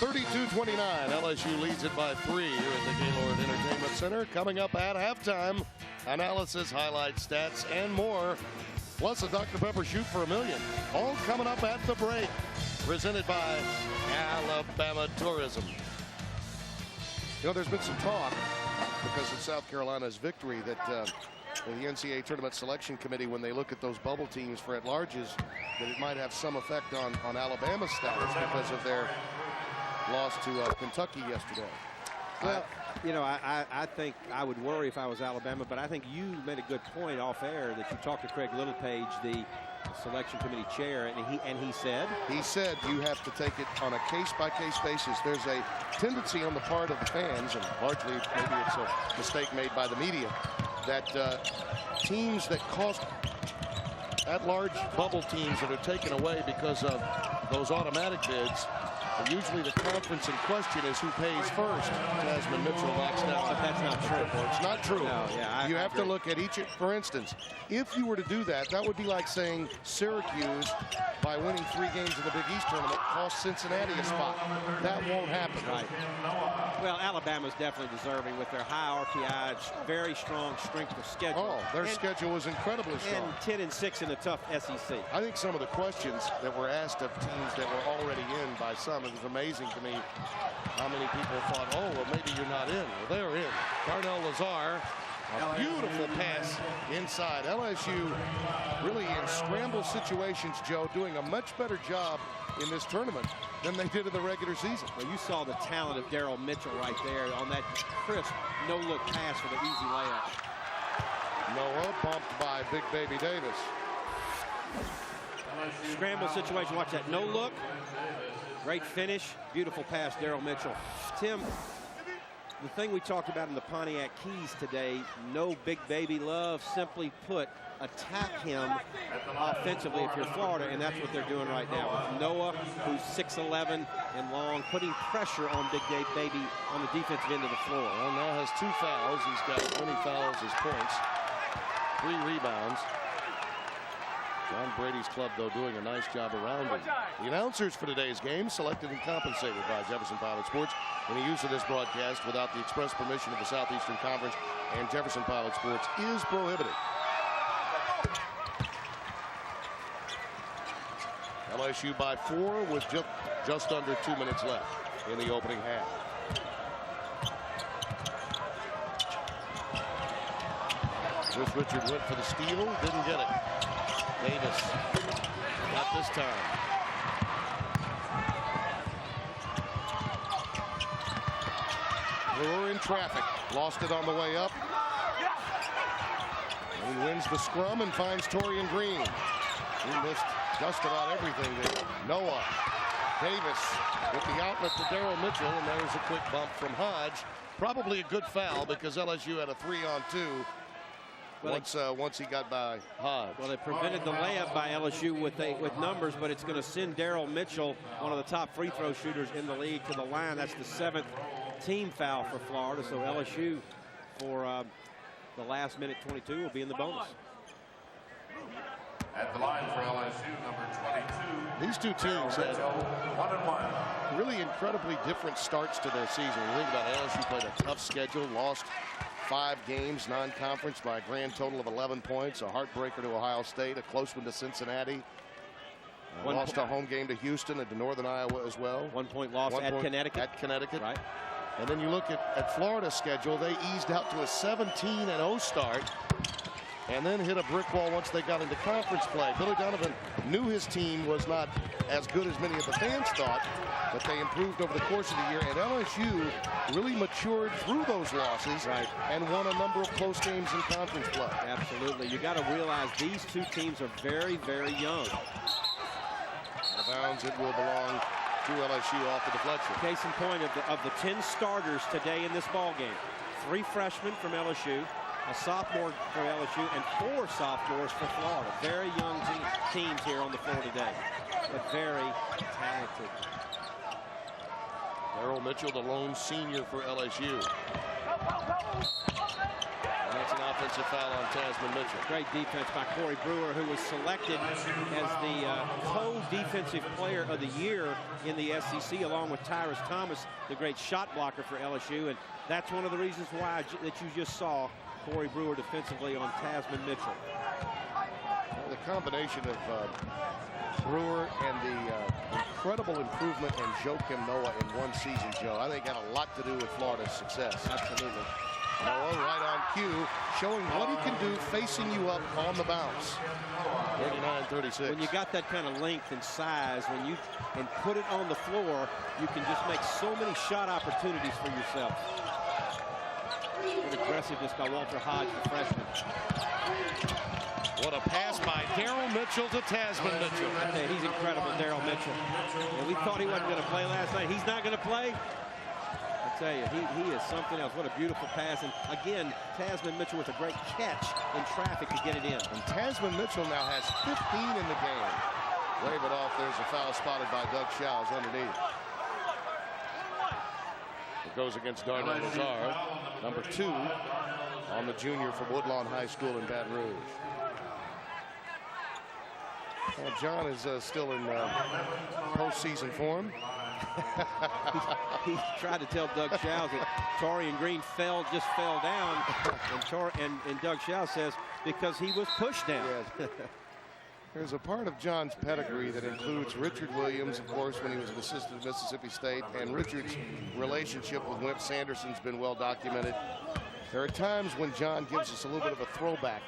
(32-29). LSU leads it by 3 here at the Gaylord Entertainment Center. Coming up at halftime, analysis, highlights, stats, and more. Plus a Dr. Pepper shoot for $1 million. All coming up at the break. Presented by Alabama Tourism. You know, there's been some talk because of South Carolina's victory that the NCAA Tournament Selection Committee, when they look at those bubble teams for at-larges, that it might have some effect on Alabama's status because of their loss to Kentucky yesterday. Well, you know, I think I would worry if I was Alabama, but I think you made a good point off air that you talked to Craig Littlepage, the selection committee chair, and he said you have to take it on a case-by-case basis. There's a tendency on the part of the fans, and largely maybe it's a mistake made by the media, that teams that cost at-large bubble teams that are taken away because of those automatic bids, usually the conference in question is who pays first. Tasman Mitchell knocks down. But that's not true. It's not true. No, yeah, you have to look at each. For instance, if you were to do that, that would be like saying Syracuse, by winning 3 games in the Big East tournament, cost Cincinnati a spot. That won't happen. Right. Well, Alabama's definitely deserving with their high RPI, very strong strength of schedule. Oh, their schedule was incredibly strong. And 10-6 in a tough SEC. I think some of the questions that were asked of teams that were already in by some, it was amazing to me how many people thought, oh, well, maybe you're not in. Well, they're in. Darnell Lazar, a beautiful pass inside. LSU really in scramble situations, Joe, doing a much better job in this tournament than they did in the regular season. Well, you saw the talent of Daryl Mitchell right there on that crisp, no-look pass for the easy layup. Noah bumped by Big Baby Davis. Scramble situation, watch that, no look. Great finish, beautiful pass, Daryl Mitchell. Tim, the thing we talked about in the Pontiac Keys today, no Big Baby love, simply put, attack him offensively if you're Florida, and that's what they're doing right now with Noah, who's 6'11" and long, putting pressure on Big Baby on the defensive end of the floor. Well, now has 2 fouls. He's got 20 fouls as points, 3 rebounds. John Brady's club, though, doing a nice job around him. The announcers for today's game selected and compensated by Jefferson Pilot Sports. Any use of this broadcast without the express permission of the Southeastern Conference and Jefferson Pilot Sports is prohibited. LSU by 4 with just under 2 minutes left in the opening half. Chris Richard went for the steal, didn't get it. Davis, not this time. Brewer in traffic, lost it on the way up. He wins the scrum and finds Torian Green. He missed just about everything there. Noah, Davis with the outlet to Daryl Mitchell, and there's a quick bump from Hodge. Probably a good foul because LSU had a 3-on-2. Once he got by Hodge. Well, they prevented the layup by LSU with numbers, but it's going to send Daryl Mitchell, one of the top free throw shooters in the league, to the line. That's the 7th team foul for Florida. So LSU for the last minute 22 will be in the bonus. At the line for LSU, number 22. These two teams had 1-1. really incredibly different starts to their season. You think about it, LSU played a tough schedule, lost 5 games non-conference by a grand total of 11 points. A heartbreaker to Ohio State, a close one to Cincinnati. Lost a home game to Houston and to Northern Iowa as well. 1 point loss at Connecticut. Right. And then you look at Florida's schedule. They eased out to a 17-0 start and then hit a brick wall once they got into conference play. Billy Donovan knew his team was not as good as many of the fans thought, but they improved over the course of the year, and LSU really matured through those losses and won a number of close games in conference play. Absolutely. You got to realize these two teams are very, very young. Out of bounds, it will belong to LSU off the deflection. Case in point, of the 10 starters today in this ball game, 3 freshmen from LSU, a sophomore for LSU, and 4 sophomores for Florida. Very young teams here on the floor today, but very talented. Daryl Mitchell, the lone senior for LSU. And that's an offensive foul on Tasman Mitchell. Great defense by Corey Brewer, who was selected as the co-defensive player of the year in the SEC, along with Tyrus Thomas, the great shot blocker for LSU. And that's one of the reasons why that you just saw Corey Brewer defensively on Tasman Mitchell. Well, the combination of Brewer and the incredible improvement in Joakim Noah in one season, Joe, I think had a lot to do with Florida's success. Absolutely. Noah right on cue, showing what he can do facing you up on the bounce. 39-36. When you got that kind of length and size, when you can put it on the floor, you can just make so many shot opportunities for yourself. Good aggressiveness by Walter Hodge, the freshman. What a pass by Daryl Mitchell to Tasman Mitchell. Hey, he's incredible, Daryl Mitchell. And we thought he wasn't going to play last night. He's not going to play. I tell you, he is something else. What a beautiful pass. And again, Tasman Mitchell with a great catch in traffic to get it in. And Tasman Mitchell now has 15 in the game. Wave it off. There's a foul spotted by Doug Shows underneath. It goes against Darnell Lazar, number 2 on the junior from Woodlawn High School in Baton Rouge. Well, John is still in postseason form. he tried to tell Doug Shows that Torian Green just fell down, and Doug Shows says because he was pushed down. Yes. There's a part of John's pedigree that includes Richard Williams, of course, when he was an assistant at Mississippi State, and Richard's relationship with Wimp Sanderson's been well documented. There are times when John gives us a little bit of a throwback,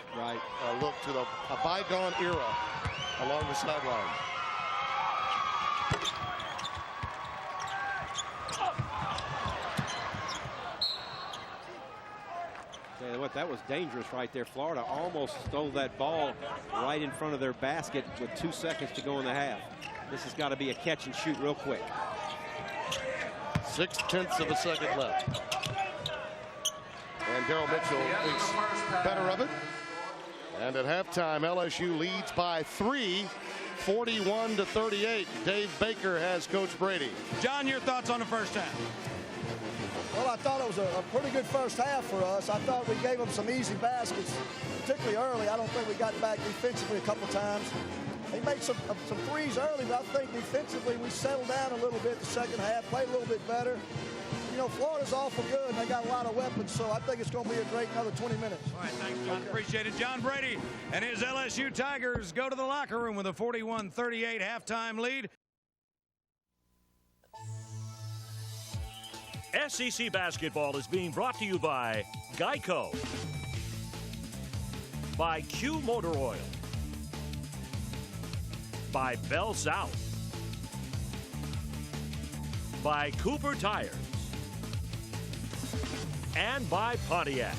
look to a bygone era along the sidelines. Tell you what, that was dangerous right there. Florida almost stole that ball right in front of their basket with 2 seconds to go in the half. This has got to be a catch and shoot real quick. 0.6 of a second left. And Daryl Mitchell thinks better of it. And at halftime, LSU leads by 3, 41-38. Dave Baker has Coach Brady. John, your thoughts on the first half? Well, I thought it was a pretty good first half for us. I thought we gave them some easy baskets, particularly early. I don't think we got back defensively a couple times. They made some threes early, but I think defensively we settled down a little bit the second half, played a little bit better. You know, Florida's awful good, and they got a lot of weapons, so I think it's going to be a great another 20 minutes. All right, thanks, John. Appreciate it. John Brady and his LSU Tigers go to the locker room with a 41-38 halftime lead. SEC basketball is being brought to you by Geico, by Q Motor Oil, by Bell South, by Cooper Tires, and by Pontiac.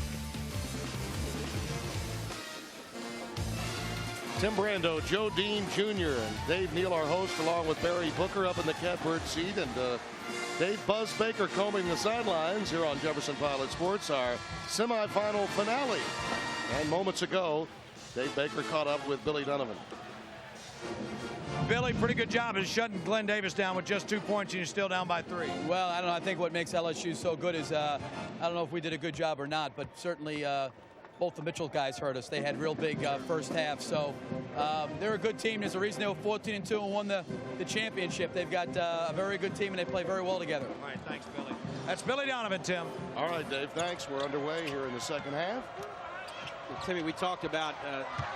Tim Brando, Joe Dean Jr., and Dave Neal, our host, along with Barry Booker up in the catbird seat, and Dave Buzz Baker combing the sidelines here on Jefferson Pilot Sports, our semifinal finale. And moments ago, Dave Baker caught up with Billy Donovan. Billy, pretty good job of shutting Glenn Davis down with just 2 points, and you're still down by 3. Well, I don't know. I think what makes LSU so good is I don't know if we did a good job or not, but certainly both the Mitchell guys hurt us. They had real big first half, so they're a good team. There's a reason they were 14-2 and won the championship. They've got a very good team, and they play very well together. All right, thanks, Billy. That's Billy Donovan, Tim. All right, Dave, thanks. We're underway here in the second half. Timmy, we talked about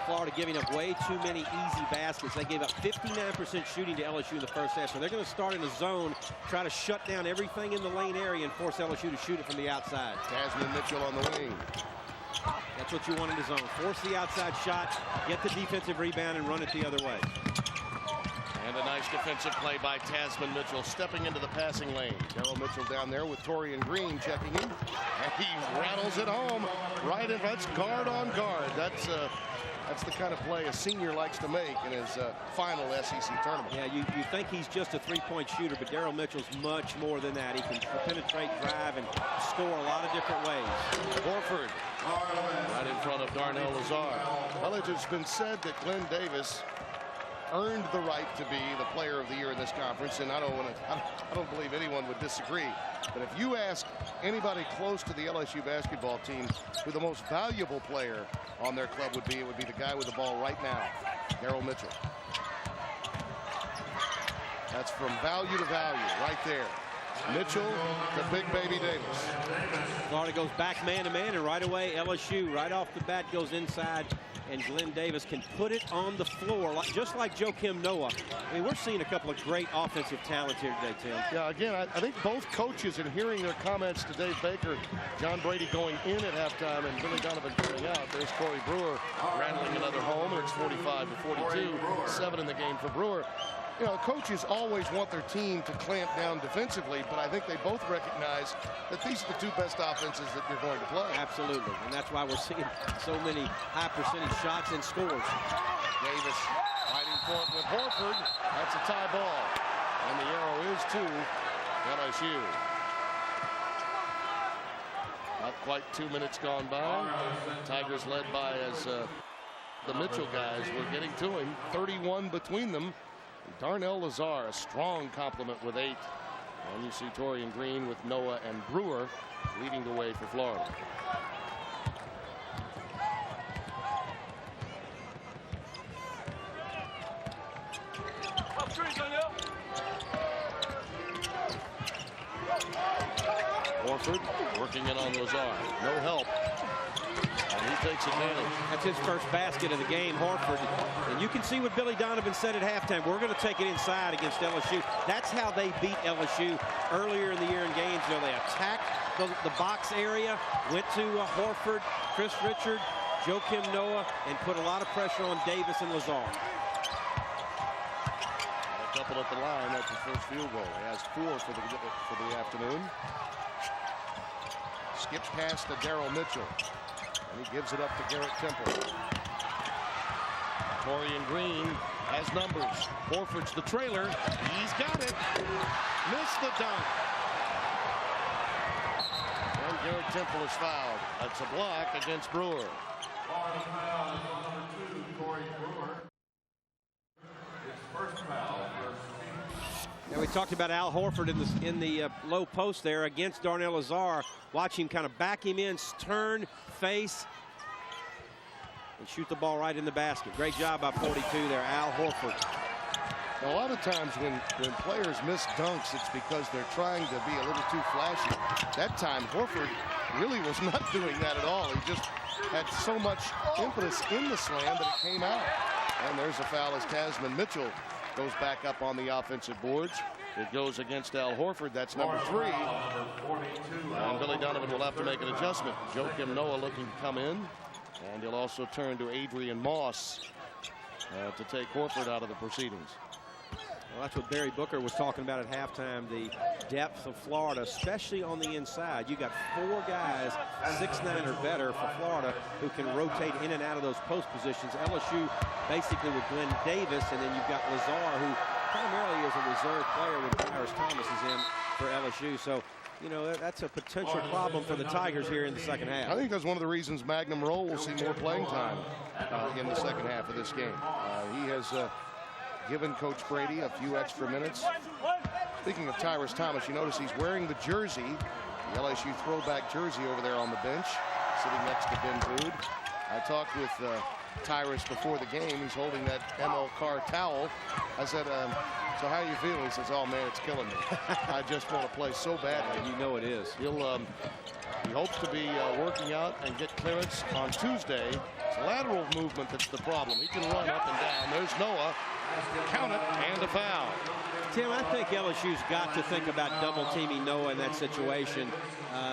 Florida giving up way too many easy baskets. They gave up 59% shooting to LSU in the first half, so they're going to start in a zone, try to shut down everything in the lane area and force LSU to shoot it from the outside. Tasman Mitchell on the wing. That's what you want in the zone. Force the outside shot, get the defensive rebound, and run it the other way. And a nice defensive play by Tasman Mitchell, stepping into the passing lane. Daryl Mitchell down there with Torian Green checking in. And he rattles it home right in. That's guard on guard. That's the kind of play a senior likes to make in his final SEC tournament. Yeah, you think he's just a three-point shooter, but Daryl Mitchell's much more than that. He can penetrate, drive, and score a lot of different ways. Horford right in front of Darnell Lazar. Well, it has been said that Glenn Davis earned the right to be the player of the year in this conference, and I don't believe anyone would disagree. But if you ask anybody close to the LSU basketball team who the most valuable player on their club would be, it would be the guy with the ball right now, Daryl Mitchell. That's from value to value right there. Mitchell to Big Baby Davis. Florida goes back man-to-man, and right away LSU, right off the bat, goes inside, and Glenn Davis can put it on the floor, just like Joakim Noah. I mean, we're seeing a couple of great offensive talents here today, Tim. Yeah, again, I think both coaches, in hearing their comments to Dave Baker, John Brady going in at halftime and Billy Donovan coming out. There's Corey Brewer rattling another home, and it's 45-42, 7 in the game for Brewer. You know, coaches always want their team to clamp down defensively, but I think they both recognize that these are the two best offenses that you're going to play. Absolutely, and that's why we're seeing so many high percentage shots and scores. Davis fighting for it with Horford. That's a tie ball, and the arrow is to LSU. Not quite 2 minutes gone by. Tigers led by as the Mitchell guys were getting to him. 31 between them. Darnell Lazar, a strong compliment with 8. And you see Torian Green with Noah and Brewer leading the way for Florida. Horford working it on Lazar. No help. And he takes advantage. That's his first basket of the game, Horford. And you can see what Billy Donovan said at halftime. We're going to take it inside against LSU. That's how they beat LSU earlier in the year in games. You know, they attacked the box area, went to Horford, Chris Richard, Joakim Noah, and put a lot of pressure on Davis and Lazar. A couple at the line. That's his first field goal. He has 4 for the afternoon. Skips past to Daryl Mitchell. And he gives it up to Garrett Temple. Torian Green has numbers. Horford's the trailer. He's got it. Missed the dunk. And Garrett Temple is fouled. That's a block against Brewer. And we talked about Al Horford in the low post there against Darnell Lazar. Watch him kind of back him in, turn, face, and shoot the ball right in the basket. Great job by 42 there, Al Horford. A lot of times when players miss dunks, it's because they're trying to be a little too flashy. That time, Horford really was not doing that at all. He just had so much impetus in the slam that it came out. And there's a foul as Tasman Mitchell goes back up on the offensive boards. It goes against Al Horford. That's number 3. And Billy Donovan will have to make an adjustment. Joakim Noah looking to come in. And he'll also turn to Adrian Moss to take Horford out of the proceedings. Well, that's what Barry Booker was talking about at halftime, the depth of Florida, especially on the inside. You got 4 guys, 6'9" or better for Florida, who can rotate in and out of those post positions. LSU basically with Glenn Davis, and then you've got Lazar, who primarily is a reserve player when Tyrus Thomas is in for LSU. So, you know, that's a potential problem for the Tigers here in the second half. I think that's one of the reasons Magnum Roll will see more playing time in the second half of this game. He has given Coach Brady a few extra minutes. Speaking of Tyrus Thomas, you notice he's wearing the jersey, the LSU throwback jersey over there on the bench, sitting next to Ben Bood. I talked with Tyrus before the game. He's holding that ML Carr towel. I said, so how you feel? He says, oh man, it's killing me. I just want to play so badly. And you know it is. He hopes to be working out and get clearance on Tuesday. It's lateral movement that's the problem. He can run up and down. There's Noah. Count it, and a foul. Tim, I think LSU's got to think about double teaming Noah in that situation.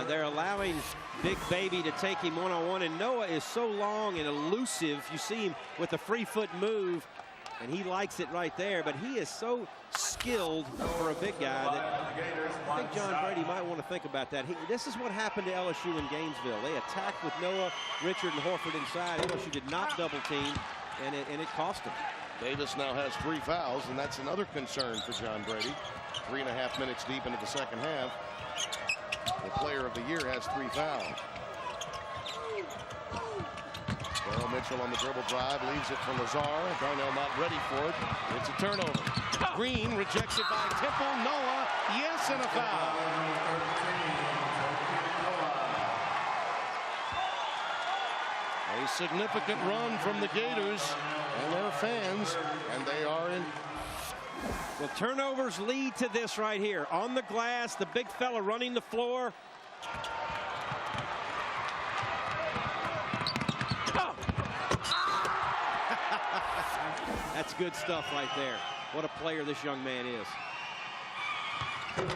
They're allowing Big Baby to take him one-on-one, and Noah is so long and elusive. You see him with a free foot move, and he likes it right there, but he is so skilled for a big guy that I think John Brady might want to think about that. This is what happened to LSU in Gainesville. They attacked with Noah, Richard, and Horford inside. LSU did not double team, and it cost them. Davis now has 3 fouls, and that's another concern for John Brady. 3.5 minutes deep into the second half. The player of the year has 3 fouls. Daryl Mitchell on the dribble drive, leaves it for Lazar. Darnell not ready for it. It's a turnover. Green rejects it by Temple. Noah, yes, and a foul. A significant run from the Gators and their fans, and they are in Well, turnovers lead to this right here. On the glass, the big fella running the floor. Oh. That's good stuff right there. What a player this young man is. Well,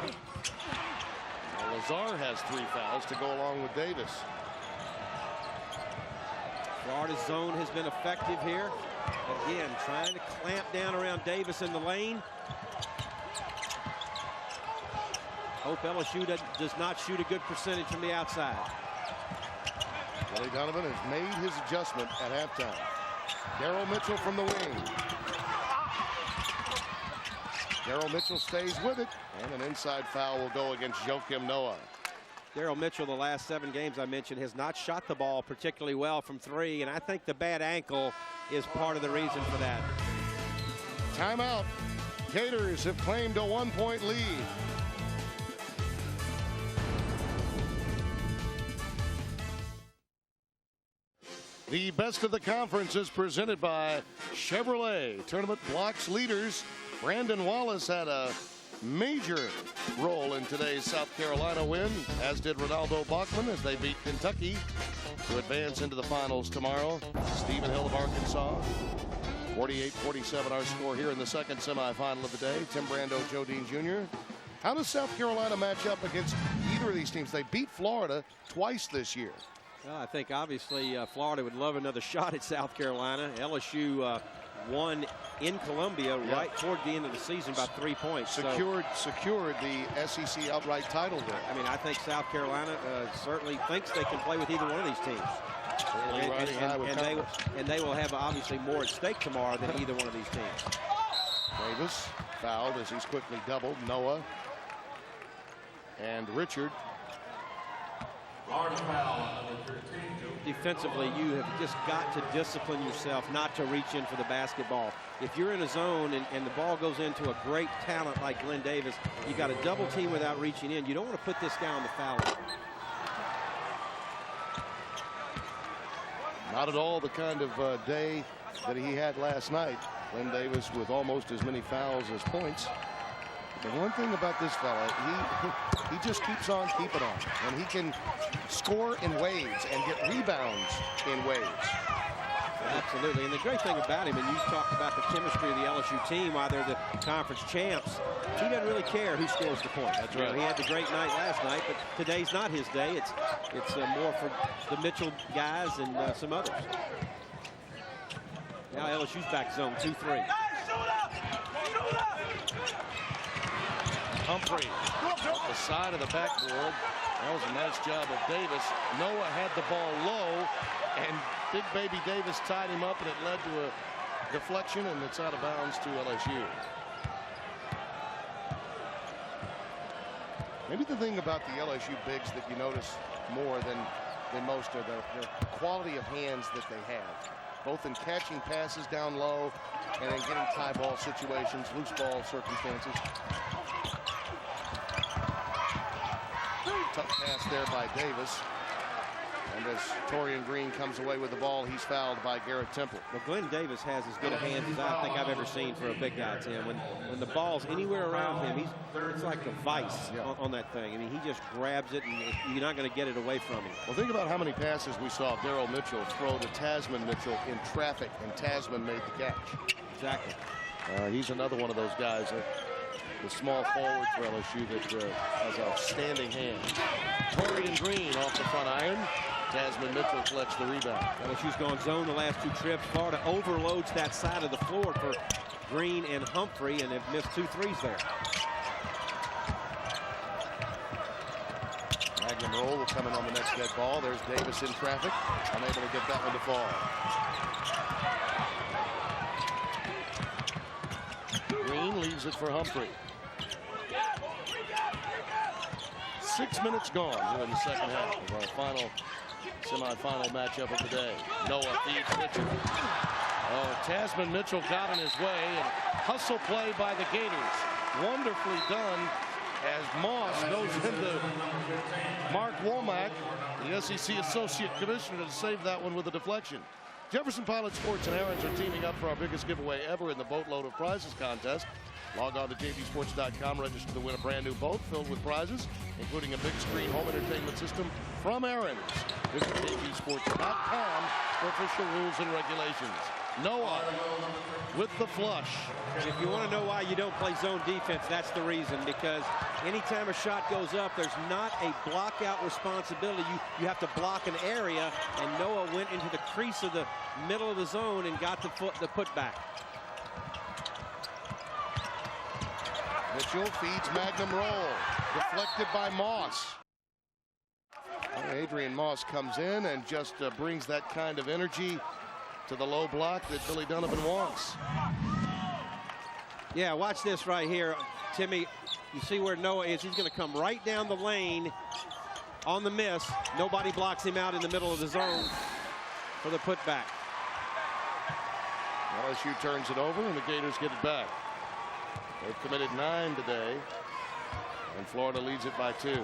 Lazar has 3 fouls to go along with Davis. Florida's zone has been effective here. Again, trying to clamp down around Davis in the lane. Hope LSU does not shoot a good percentage from the outside. Willie Donovan has made his adjustment at halftime. Daryl Mitchell from the wing. Daryl Mitchell stays with it, and an inside foul will go against Joakim Noah. Daryl Mitchell, the last 7 games I mentioned, has not shot the ball particularly well from 3, and I think the bad ankle is part of the reason for that. Timeout. Gators have claimed a 1-point lead. The best of the conference is presented by Chevrolet. Tournament blocks leaders. Brandon Wallace had a major role in today's South Carolina win, as did Ronaldo Bachman as they beat Kentucky to advance into the finals tomorrow. Stephen Hill of Arkansas. 48-47 our score here in the second semifinal of the day. Tim Brando, Joe Dean Jr. How does South Carolina match up against either of these teams? They beat Florida twice this year. Well, I think obviously Florida would love another shot at South Carolina. LSU won in Columbia right toward the end of the season by 3 points. Secured the SEC outright title there. I mean, I think South Carolina certainly thinks they can play with either one of these teams. And they will have obviously more at stake tomorrow than either one of these teams. Davis fouled as he's quickly doubled. Noah and Richard. Defensively, you have just got to discipline yourself not to reach in for the basketball. If you're in a zone and the ball goes into a great talent like Glenn Davis, you got a double team without reaching in. You don't want to put this guy on the foul line. Not at all the kind of day that he had last night. Glenn Davis with almost as many fouls as points. The one thing about this fella, he just keeps on keeping on, and he can score in waves and get rebounds in waves. Absolutely, and the great thing about him, and you talked about the chemistry of the LSU team, while they're the conference champs, he doesn't really care who scores the point. That's right. He had the great night last night, but today's not his day. It's more for the Mitchell guys and some others. Now LSU's back zone 2-3. Humphrey off the side of the backboard. That was a nice job of Davis. Noah had the ball low, and Big Baby Davis tied him up, and it led to a deflection, and it's out of bounds to LSU. Maybe the thing about the LSU bigs that you notice more than most are the quality of hands that they have, both in catching passes down low and in getting tie ball situations, loose ball circumstances. Tough pass there by Davis. And as Torian Green comes away with the ball, he's fouled by Garrett Temple. Well, Glenn Davis has as good a hand as I think I've ever seen for a big guy, Tim. When the ball's anywhere around him, it's like a vice on that thing. I mean, he just grabs it, and you're not going to get it away from him. Well, think about how many passes we saw Daryl Mitchell throw to Tasman Mitchell in traffic, and Tasman made the catch. Exactly. He's another one of those guys, the small forward for LSU that has outstanding hands. Torian Green off the front iron. Tasman Mitchell collects the rebound. LSU's gone zone the last 2 trips. Florida overloads that side of the floor for Green and Humphrey, and they've missed 2 threes there. Magnum roll will come in on the next dead ball. There's Davis in traffic, unable to get that one to fall. Green leaves it for Humphrey. 6 minutes gone here in the second half of our final semifinal matchup of the day. Noah feeds Mitchell. Oh, Tasman Mitchell got in his way, and hustle play by the Gators. Wonderfully done as Moss goes into Mark Womack, the SEC Associate Commissioner, to save that one with a deflection. Jefferson Pilot Sports and Aaron's are teaming up for our biggest giveaway ever in the Boatload of Prizes contest. Log on to jbsports.com, register to win a brand new boat filled with prizes, including a big screen home entertainment system from Aaron's. Visit jbsports.com for official rules and regulations. Noah with the flush. If you want to know why you don't play zone defense, that's the reason, because anytime a shot goes up, there's not a block out responsibility. You have to block an area, and Noah went into the crease of the middle of the zone and got the putback. Mitchell feeds Magnum roll, deflected by Moss. Adrian Moss comes in and just brings that kind of energy to the low block that Billy Donovan wants. Yeah, watch this right here, Timmy. You see where Noah is. He's going to come right down the lane on the miss. Nobody blocks him out in the middle of the zone for the putback. LSU turns it over, and the Gators get it back. They've committed 9 today, and Florida leads it by 2.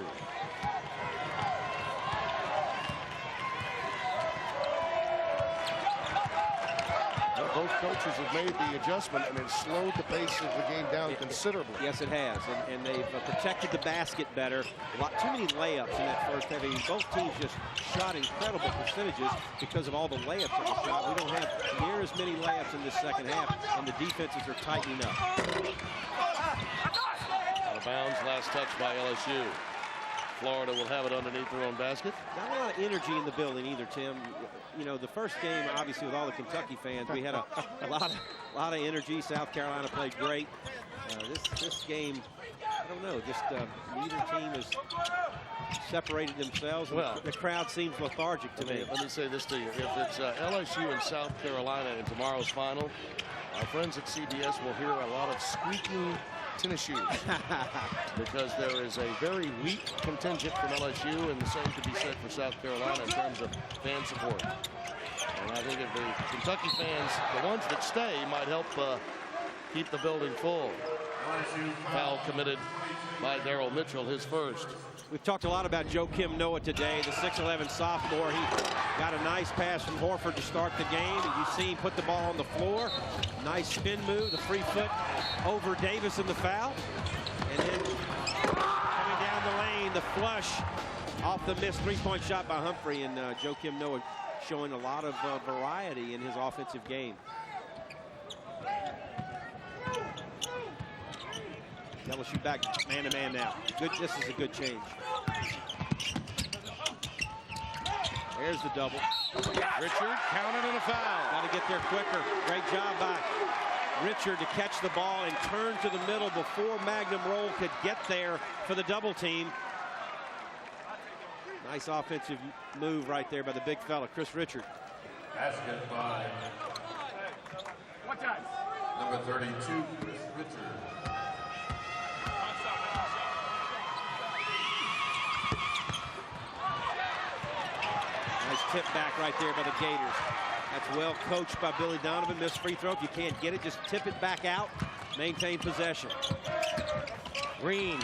Both coaches have made the adjustment, and it's slowed the pace of the game down considerably. Yes, it has, and they've protected the basket better. Too many layups in that first half. I mean, both teams just shot incredible percentages because of all the layups that were shot. We don't have near as many layups in this second half, and the defenses are tightening up. Out of bounds, last touch by LSU. Florida will have it underneath their own basket. Not a lot of energy in the building either, Tim. You know, the first game, obviously, with all the Kentucky fans, we had a lot of energy. South Carolina played great. This game, I don't know, just neither team has separated themselves. Well, the crowd seems lethargic to me. Let me say this to you. If it's LSU and South Carolina in tomorrow's final, our friends at CBS will hear a lot of squeaking tennis shoes because there is a very weak contingent from LSU, and the same could be said for South Carolina in terms of fan support. And I think if the Kentucky fans, the ones that stay, might help keep the building full. Foul committed by Daryl Mitchell, his first. We've talked a lot about Joakim Noah today, the 6'11 sophomore. He got a nice pass from Horford to start the game, and you see him put the ball on the floor. Nice spin move, the free foot over Davis in the foul. And then coming down the lane, the flush off the missed three-point shot by Humphrey, and Joakim Noah showing a lot of variety in his offensive game. LSU back man-to-man now. Good. This is a good change. There's the double. Richard counted and a foul. Got to get there quicker. Great job by Richard to catch the ball and turn to the middle before Magnum Roll could get there for the double team. Nice offensive move right there by the big fella, Chris Richard. Basket by number 32, Chris Richard. Nice tip back right there by the Gators. That's well coached by Billy Donovan. Missed free throw. If you can't get it, just tip it back out. Maintain possession. Green.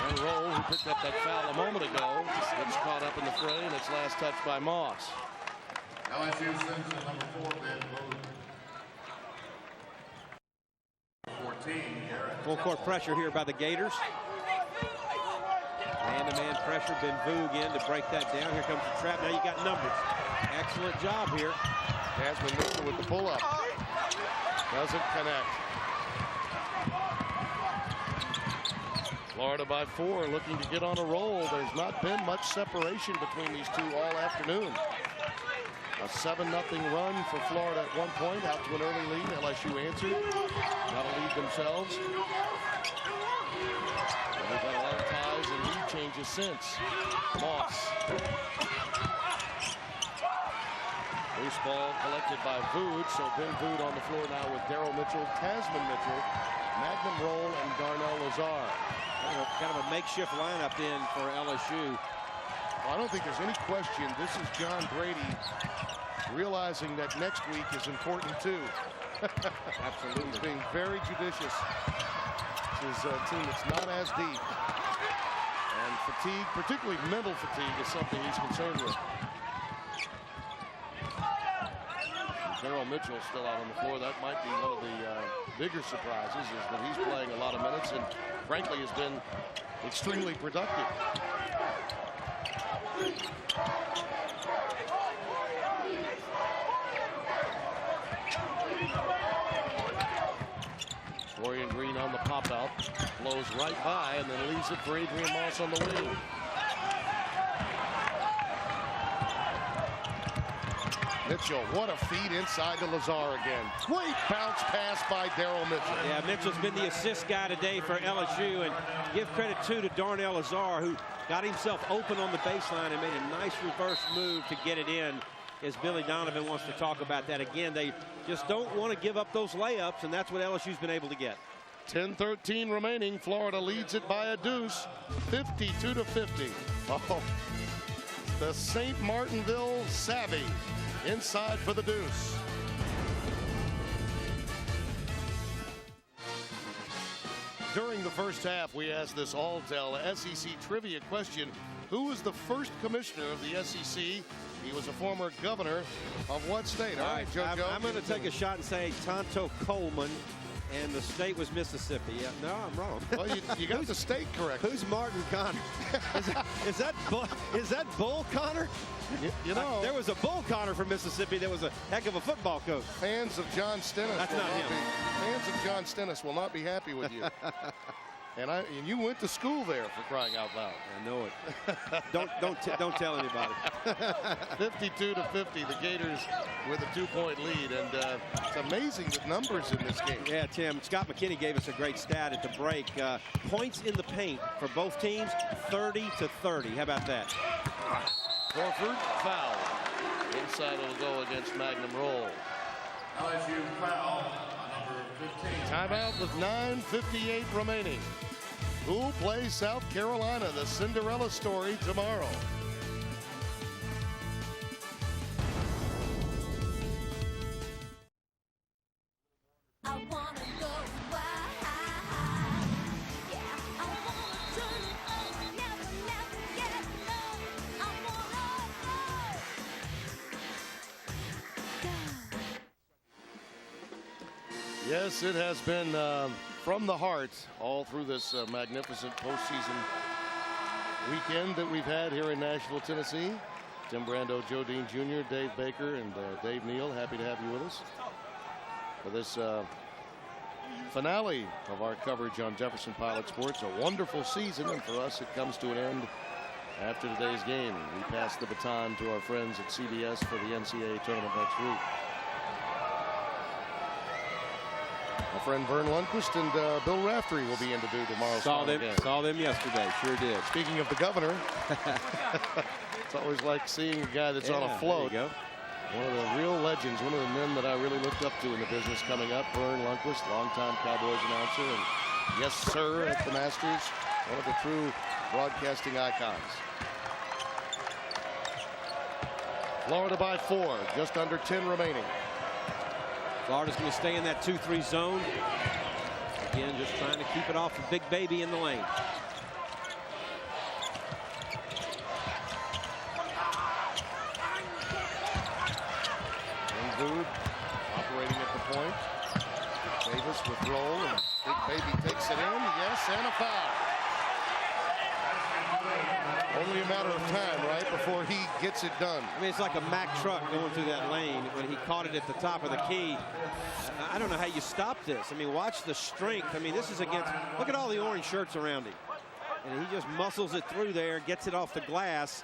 And Roll, who picked up that foul a moment ago, gets caught up in the fray, and it's last touched by Moss. LSU sends to number 4, Ben Bode. 14, Garrett. Full court pressure here by the Gators. Man-to-man pressure, Ben Voog in to break that down. Here comes the trap. Now you got numbers. Excellent job here. Jasmine Mitchell with the pull-up. Doesn't connect. Florida by 4, looking to get on a roll. There's not been much separation between these two all afternoon. A 7-0 run for Florida at one point, out to an early lead. LSU answered. Got to lead themselves. And they've had a lot of ties and lead changes since. Moss. Loose ball collected by Vood. So Ben Vood on the floor now with Daryl Mitchell, Tasman Mitchell, Magnum Roll, and Darnell Lazar. Kind of a makeshift lineup in for LSU. Well, I don't think there's any question. This is John Brady realizing that next week is important too. Absolutely. He's being very judicious. This is a team that's not as deep. And fatigue, particularly mental fatigue, is something he's concerned with. Daryl Mitchell still out on the floor. That might be one of the bigger surprises, is that he's playing a lot of minutes and frankly has been extremely productive. Torian Green on the pop out, blows right by and then leaves it for Adrian Moss on the wing. Mitchell, what a feed inside to Lazar again. Great bounce pass by Daryl Mitchell. Yeah, Mitchell's been the assist guy today for LSU, and give credit too to Darnell Lazar, who got himself open on the baseline and made a nice reverse move to get it in. As Billy Donovan wants to talk about that again, they just don't want to give up those layups, and that's what LSU's been able to get. 10-13 remaining. Florida leads it by a deuce, 52-50. Oh, the St. Martinville Savvy inside for the deuce. During the first half, we asked this all-tell SEC trivia question. Who was the first commissioner of the SEC? He was a former governor of what state? All right, Joe. I'm going to take a shot and say Tonto Coleman, and the state was Mississippi. Yeah, no, I'm wrong. Well, you got the state correct. Who's Martin Connor? Is that Bull Connor? You know, there was a Bull Connor from Mississippi that was a heck of a football coach. Fans of John Stennis. That's not him. Fans of John Stennis will not be happy with you. And you went to school there, for crying out loud. I know it. Don't tell anybody. 52-50, the Gators with a 2-point lead, and it's amazing the numbers in this game. Yeah, Tim. Scott McKinney gave us a great stat at the break. Points in the paint for both teams, 30-30. How about that? Horford foul. Inside will go against Magnum Roll. LSU foul on number 15. Timeout with 9:58 remaining. Who plays South Carolina? The Cinderella story tomorrow. Yes, it has been from the heart all through this magnificent postseason weekend that we've had here in Nashville, Tennessee. Tim Brando, Joe Dean Jr., Dave Baker, and Dave Neal, happy to have you with us for this finale of our coverage on Jefferson Pilot Sports. A wonderful season, and for us it comes to an end after today's game. We pass the baton to our friends at CBS for the NCAA tournament next week. My friend Vern Lundquist and Bill Raftery will be in to do tomorrow's game. Saw them yesterday. Sure did. Speaking of the governor, it's always like seeing a guy that's on a float. There you go. One of the real legends, one of the men that I really looked up to in the business coming up, Vern Lundquist, longtime Cowboys announcer, and yes, sir, at the Masters, one of the true broadcasting icons. Florida by 4, just under 10 remaining. Florida's going to stay in that 2-3 zone. Again, just trying to keep it off of Big Baby in the lane. Wood operating at the point. Davis with roll, and Big Baby takes it in. Yes, and a foul. Only a matter of time, right, before he gets it done. I mean, it's like a Mack truck going through that lane when he caught it at the top of the key. I don't know how you stop this. I mean, watch the strength. I mean, this is against, look at all the orange shirts around him. And he just muscles it through there, gets it off the glass.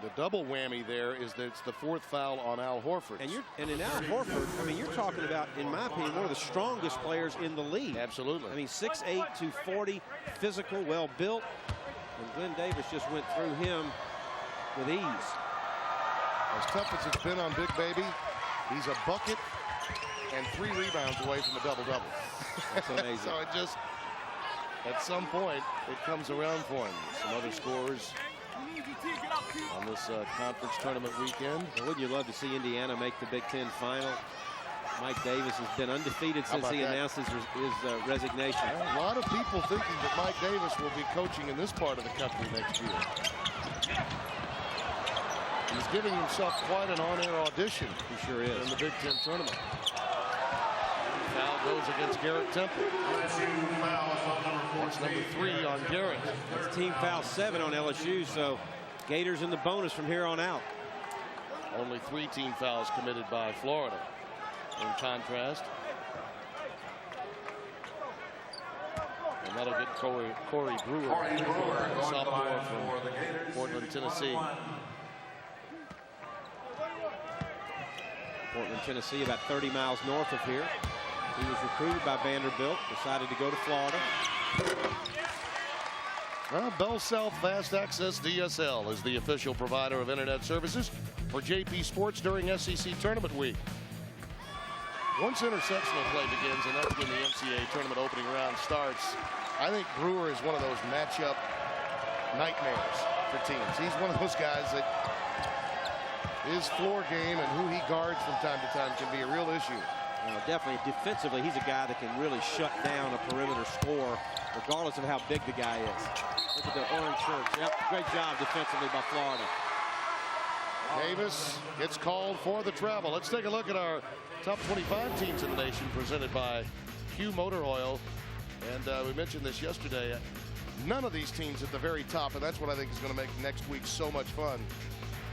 The double whammy there is that it's the 4th foul on Al Horford. And in Al Horford, I mean, you're talking about, in my opinion, one of the strongest players in the league. Absolutely. I mean, 6'8", 240, physical, well built. And Glenn Davis just went through him with ease. As tough as it's been on Big Baby, he's a bucket and 3 rebounds away from a double-double. That's amazing. So it just, at some point, it comes around for him. Some other scores on this conference tournament weekend. Well, wouldn't you love to see Indiana make the Big Ten final? Mike Davis has been undefeated since he announced his resignation. A lot of people thinking that Mike Davis will be coaching in this part of the country next year. He's giving himself quite an on-air audition. He sure is. In the Big Ten tournament. Foul goes against Garrett Temple. That's number 3 on Garrett. It's team foul 7 on LSU, so Gators in the bonus from here on out. Only 3 team fouls committed by Florida. In contrast. And that'll get Corey Brewer, sophomore from Portland, Tennessee. Portland, Tennessee, about 30 miles north of here. He was recruited by Vanderbilt, decided to go to Florida. Well, Bell South Fast Access DSL is the official provider of internet services for JP Sports during SEC Tournament Week. Once intersectional play begins, and that's when the NCAA tournament opening round starts, I think Brewer is one of those matchup nightmares for teams. He's one of those guys that his floor game and who he guards from time to time can be a real issue. Definitely defensively, he's a guy that can really shut down a perimeter score regardless of how big the guy is. Look at the orange shirts. Yep, great job defensively by Florida. Davis gets called for the travel. Let's take a look at our top 25 teams in the nation presented by Q Motor Oil. And we mentioned this yesterday. None of these teams at the very top, and that's what I think is going to make next week so much fun.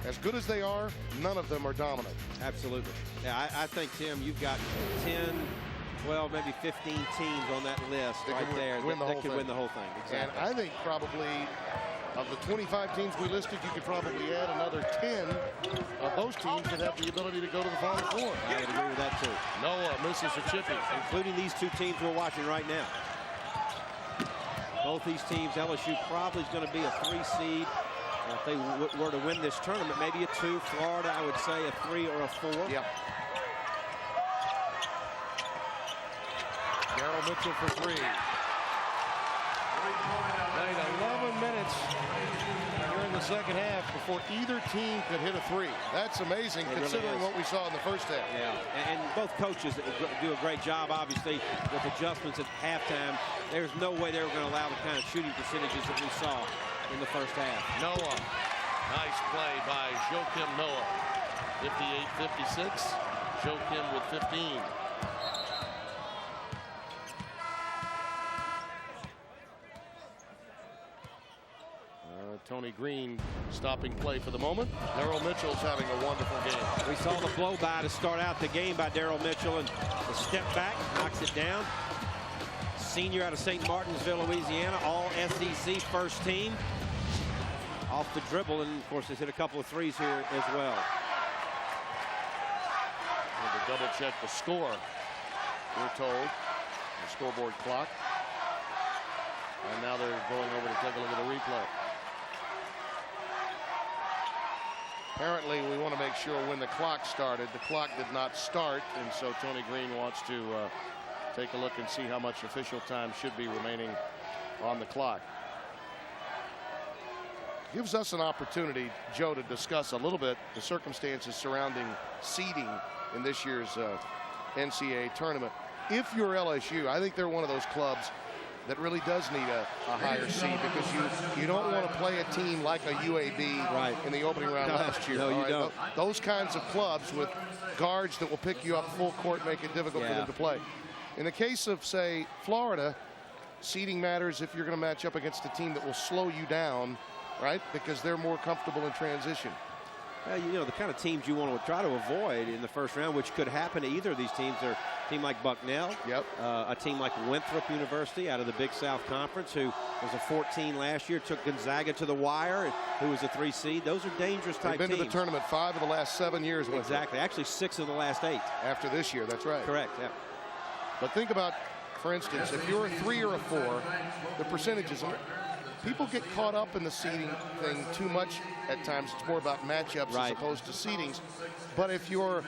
As good as they are, none of them are dominant. Absolutely. Yeah, I think, Tim, you've got 10, 12, maybe 15 teams on that list right there that could win the whole thing. Exactly. And I think probably of the 25 teams we listed, you could probably add another 10 of those teams that have the ability to go to the Final Four. I would agree with that, too. Noah, Mississippi. Including these 2 teams we're watching right now. Both these teams, LSU probably is going to be a 3 seed. If they were to win this tournament, maybe a 2. Florida, I would say a 3 or a 4. Yep. Daryl Mitchell for 3. Played 11 minutes during the second half before either team could hit a 3. That's amazing considering what we saw in the first half. Yeah, and both coaches do a great job, obviously, with adjustments at halftime. There's no way they were going to allow the kind of shooting percentages that we saw in the first half. Noah, nice play by Joakim Noah. 58-56. Joakim with 15. Tony Green stopping play for the moment. Daryl Mitchell's having a wonderful game. We saw the blow by to start out the game by Daryl Mitchell, and the step back knocks it down. Senior out of St. Martinsville, Louisiana, all SEC first team. Off the dribble, and of course, he's hit a couple of threes here as well. And to double check the score, we're told, the scoreboard clock. And now they're going over to take a look at the replay. Apparently, we want to make sure when the clock started, the clock did not start, and so Tony Green wants to take a look and see how much official time should be remaining on the clock. Gives us an opportunity, Joe, to discuss a little bit the circumstances surrounding seeding in this year's NCAA tournament. If you're LSU, I think they're one of those clubs that really does need a higher seed, because you don't want to play a team like a UAB in the opening round last year. No, you don't. Those kinds of clubs with guards that will pick you up full court make it difficult for them to play. In the case of, say, Florida, seeding matters if you're going to match up against a team that will slow you down, right? Because they're more comfortable in transition. Well, you know, the kind of teams you want to try to avoid in the first round, which could happen to either of these teams, are a team like Bucknell, a team like Winthrop University out of the Big South Conference, who was a 14 last year, took Gonzaga to the wire, who was a 3 seed. Those are dangerous type teams. They've been to the tournament 5 of the last 7 years. Exactly. Actually, 6 of the last 8. After this year, that's right. Correct, yeah. But think about, for instance, if you're a 3 or a 4, the percentages are. People get caught up in the seeding thing too much at times. It's more about matchups as opposed to seedings. But if you're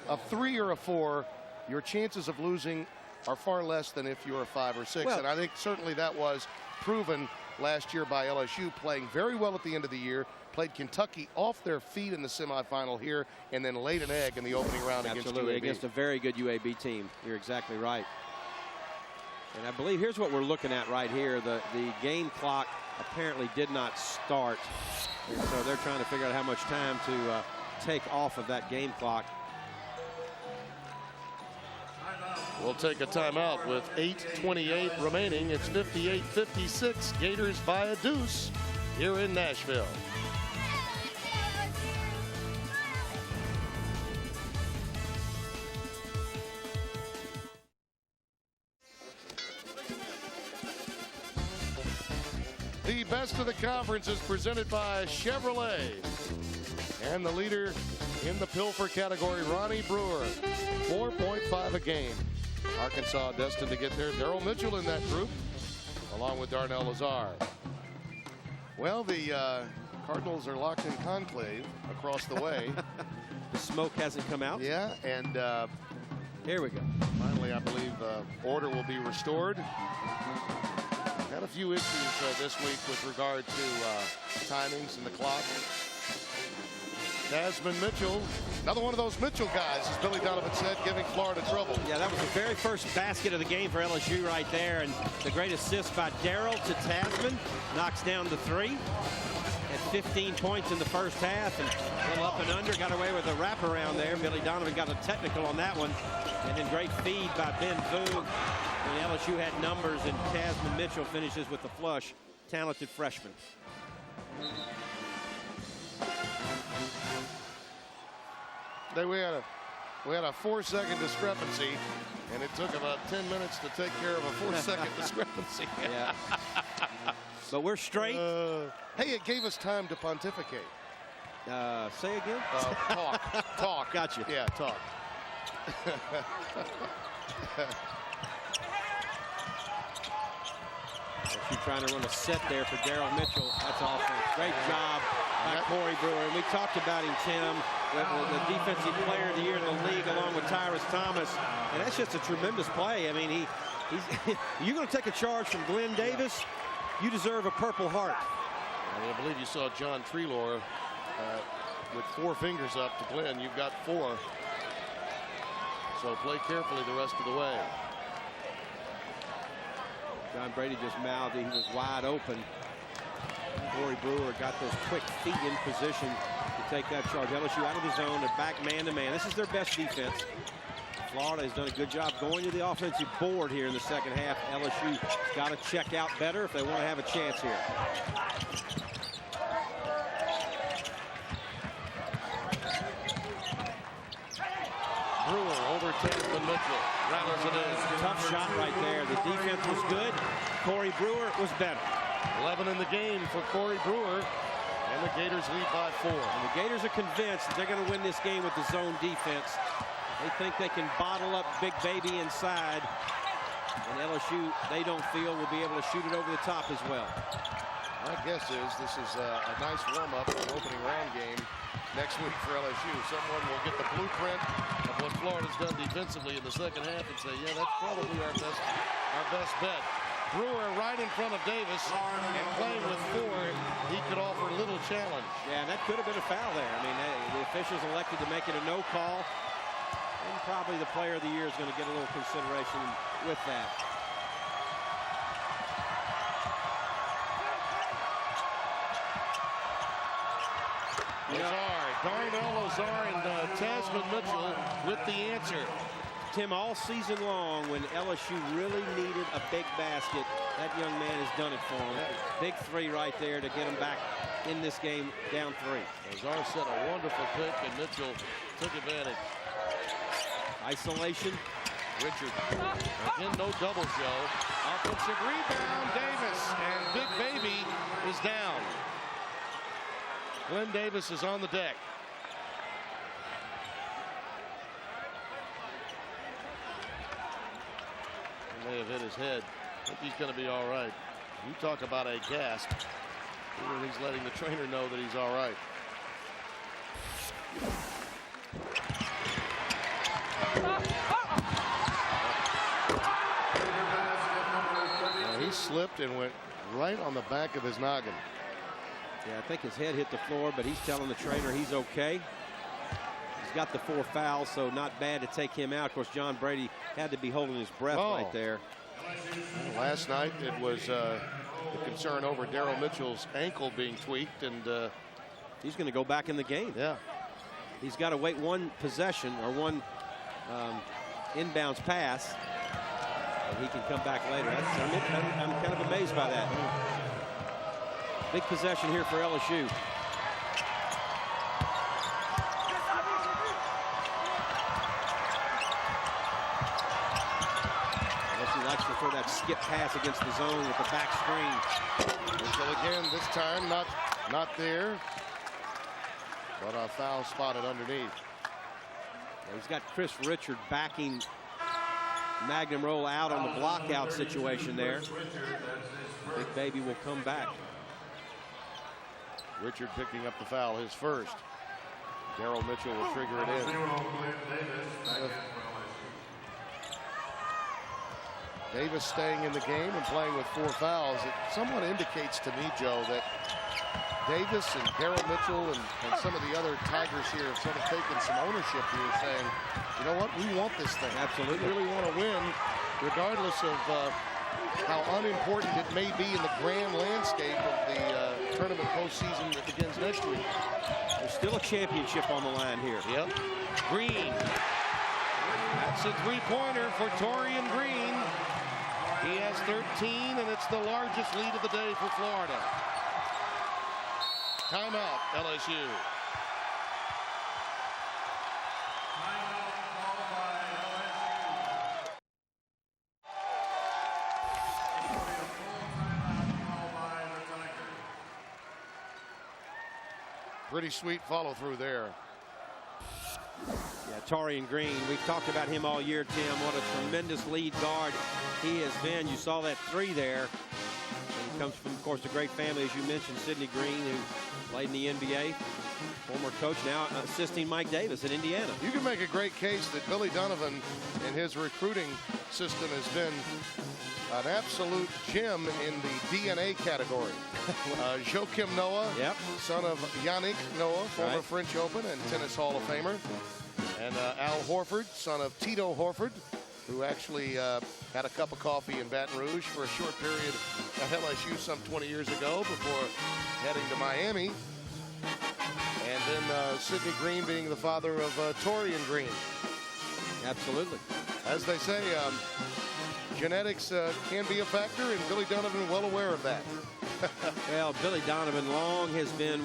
a 3 or a 4, your chances of losing are far less than if you're a 5 or 6. Well, and I think certainly that was proven last year by LSU, playing very well at the end of the year, played Kentucky off their feet in the semifinal here, and then laid an egg in the opening round against UAB. Against a very good UAB team. You're exactly right. And I believe here's what we're looking at right here. The game clock apparently did not start. And so they're trying to figure out how much time to take off of that game clock. We'll take a timeout with 8:28 remaining. It's 58-56. Gators by a deuce here in Nashville. The best of the conference is presented by Chevrolet. And the leader in the Pilfer category, Ronnie Brewer, 4.5 a game. Arkansas destined to get there. Daryl Mitchell in that group, along with Darnell Lazar. Well, the Cardinals are locked in conclave across the way. The smoke hasn't come out. Yeah, and here we go. Finally, I believe order will be restored. Had a few issues this week with regard to timings and the clock. Tasman Mitchell, another one of those Mitchell guys, as Billy Donovan said, giving Florida trouble. Yeah, that was the very first basket of the game for LSU right there, and the great assist by Darrell to Tasman, knocks down the three. At 15 points in the first half, and a little up and under, got away with a wraparound there. Billy Donovan got a technical on that one, and then great feed by Ben Voog. And LSU had numbers, and Tasman Mitchell finishes with the flush. Talented freshman. We had a 4-second discrepancy, and it took about 10 minutes to take care of a 4-second discrepancy. Yeah. But we're straight. Hey, it gave us time to pontificate. Say again? Talk. Got you. Yeah, talk. She's trying to run a set there for Daryl Mitchell. That's offense. Great job by Corey Brewer. And we talked about him, Tim, the defensive player of the year in the league, along with Tyrus Thomas. And that's just a tremendous play. I mean, he's you're going to take a charge from Glenn Davis, you deserve a Purple Heart. I believe you saw John Treloar with 4 fingers up to Glenn. You've got 4. So play carefully the rest of the way. John Brady just mouthed he was wide open. Corey Brewer got those quick feet in position to take that charge. LSU out of the zone. They're back man-to-man. This is their best defense. Florida has done a good job going to the offensive board here in the second half. LSU got to check out better if they want to have a chance here. Brewer over Tasman Mitchell. Rattles it in. Tough shot right there. The defense was good. Corey Brewer was better. 11 in the game for Corey Brewer. And the Gators lead by 4. And the Gators are convinced that they're going to win this game with the zone defense. They think they can bottle up Big Baby inside. And LSU, they don't feel, will be able to shoot it over the top as well. My guess is this is a nice warm-up for an opening round game next week for LSU. Someone will get the blueprint of what Florida's done defensively in the second half and say, yeah, that's probably our best bet. Brewer right in front of Davis, and playing with 4, he could offer little challenge. Yeah, and that could have been a foul there. I mean, the officials elected to make it a no call. And probably the player of the year is going to get a little consideration with that. Darnell Lazar and Tasman Mitchell with the answer. Tim, all season long, when LSU really needed a big basket, that young man has done it for them. Big 3 right there to get them back in this game down 3. Lazar set a wonderful pick, and Mitchell took advantage. Isolation. Richard. Again, no double show. Offensive rebound, Davis, and Big Baby is down. Glenn Davis is on the deck. He may have hit his head. I think he's going to be all right. You talk about a gasp. He's letting the trainer know that he's all right. He slipped and went right on the back of his noggin. Yeah, I think his head hit the floor, but he's telling the trainer he's okay. He's got the 4 fouls, so not bad to take him out. Of course, John Brady had to be holding his breath right there. Last night it was the concern over Daryl Mitchell's ankle being tweaked, and he's going to go back in the game. Yeah. He's got to wait one possession or one inbounds pass, and he can come back later. I'm kind of amazed by that. Big possession here for LSU. LSU likes to throw that skip pass against the zone with the back screen. Mitchell again, this time not there, but a foul spotted underneath. He's got Chris Richard backing Magnum Roll out on the blockout situation there. Big Baby will come back. Richard picking up the foul, his first. Daryl Mitchell will trigger it in. Davis staying in the game and playing with 4 fouls. It somewhat indicates to me, Joe, that Davis and Daryl Mitchell and some of the other Tigers here have sort of taken some ownership here, saying, you know what, we want this thing. Absolutely. We really want to win, regardless of how unimportant it may be in the grand landscape of the tournament postseason that begins next week. There's still a championship on the line here. Yep. Green. That's a three-pointer for Torian Green. He has 13, and it's the largest lead of the day for Florida. Timeout, LSU. Pretty sweet follow through there. Yeah, Torian Green, we've talked about him all year, Tim. What a tremendous lead guard he has been. You saw that 3 there. And he comes from, of course, a great family, as you mentioned, Sidney Green, who played in the NBA. Former coach, now assisting Mike Davis in Indiana. You can make a great case that Billy Donovan and his recruiting system has been an absolute gem in the DNA category. Joakim Noah, yep, son of Yannick Noah, former French Open and Tennis Hall of Famer. And Al Horford, son of Tito Horford, who actually had a cup of coffee in Baton Rouge for a short period at LSU some 20 years ago before heading to Miami. And then Sidney Green being the father of Torian Green. Absolutely. As they say, genetics can be a factor, and Billy Donovan well aware of that. Well, Billy Donovan long has been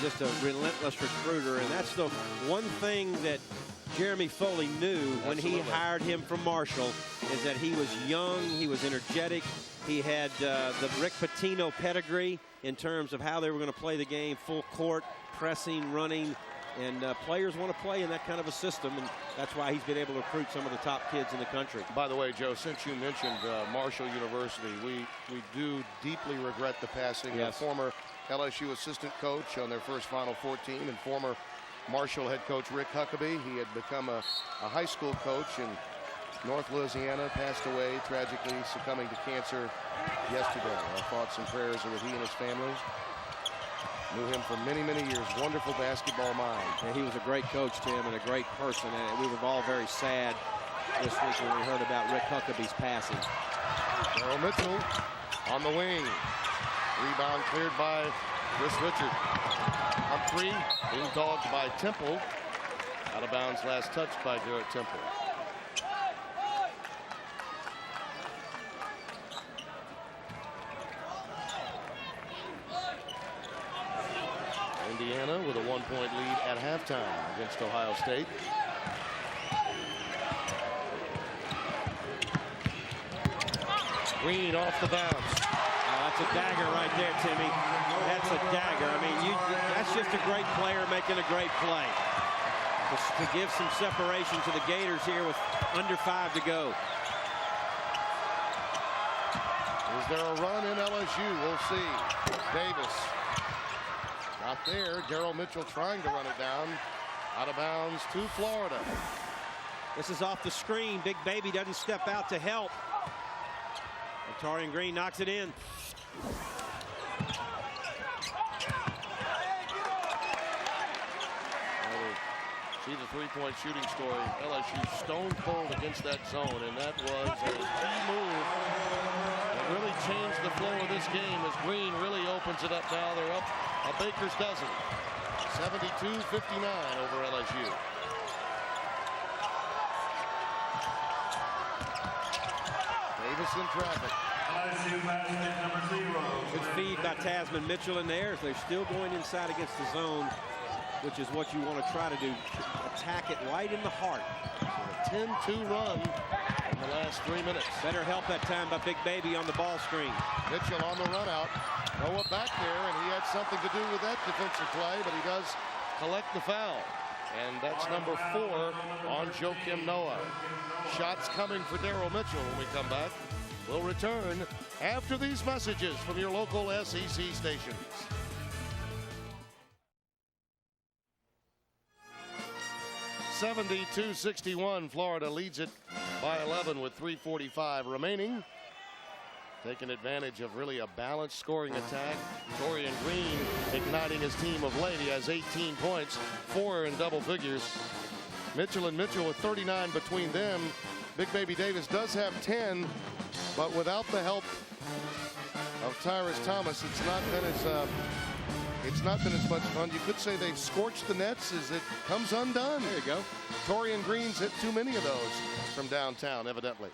just a relentless recruiter, and that's the one thing that Jeremy Foley knew when he hired him from Marshall, is that he was young, he was energetic, he had the Rick Pitino pedigree in terms of how they were going to play the game, full court, pressing, running, and players want to play in that kind of a system, and that's why he's been able to recruit some of the top kids in the country. By the way, Joe, since you mentioned Marshall University, we do deeply regret the passing of former LSU assistant coach on their first Final 14 and former Marshall head coach Rick Huckabee. He had become a high school coach in North Louisiana, passed away tragically, succumbing to cancer yesterday. Our thoughts and prayers are with he and his family. Knew him for many, many years. Wonderful basketball mind. Yeah, he was a great coach, Tim, and a great person. And we were all very sad this week when we heard about Rick Huckabee's passing. Daryl Mitchell on the wing. Rebound cleared by Chris Richard. Humphrey being dogged by Temple. Out of bounds, last touch by Garrett Temple. Indiana with a 1-point lead at halftime against Ohio State. Green off the bounce. That's a dagger right there, Timmy. That's a dagger. I mean, that's just a great player making a great play. To give some separation to the Gators here with under 5 to go. Is there a run in LSU? We'll see. Davis. Not there. Daryl Mitchell trying to run it down. Out of bounds to Florida. This is off the screen. Big Baby doesn't step out to help. And Torian Green knocks it in. See the three-point shooting story. LSU stone cold against that zone, and that was a key move that really changed the flow of this game as Green really opens it up now. They're up a baker's dozen. 72-59 over LSU. Davis in traffic. Good feed by Tasman Mitchell in there as they're still going inside against the zone, which is what you want to try to do. Attack it right in the heart. A 10-2 run in the last 3 minutes. Better help that time by Big Baby on the ball screen. Mitchell on the run out. Noah back there, and he had something to do with that defensive play, but he does collect the foul. And that's number 4 on Joakim Noah. Shots coming for Daryl Mitchell when we come back. We'll return after these messages from your local SEC stations. (72-61). Florida leads it by 11 with 3:45 remaining. Taking advantage of really a balanced scoring attack. Torian Green igniting his team of late. He has 18 points, 4 in double figures. Mitchell and Mitchell with 39 between them. Big Baby Davis does have 10, but without the help of Tyrus Thomas, it's not been as much fun. You could say they've scorched the nets as it comes undone. There you go. Torian Green's hit too many of those from downtown, evidently.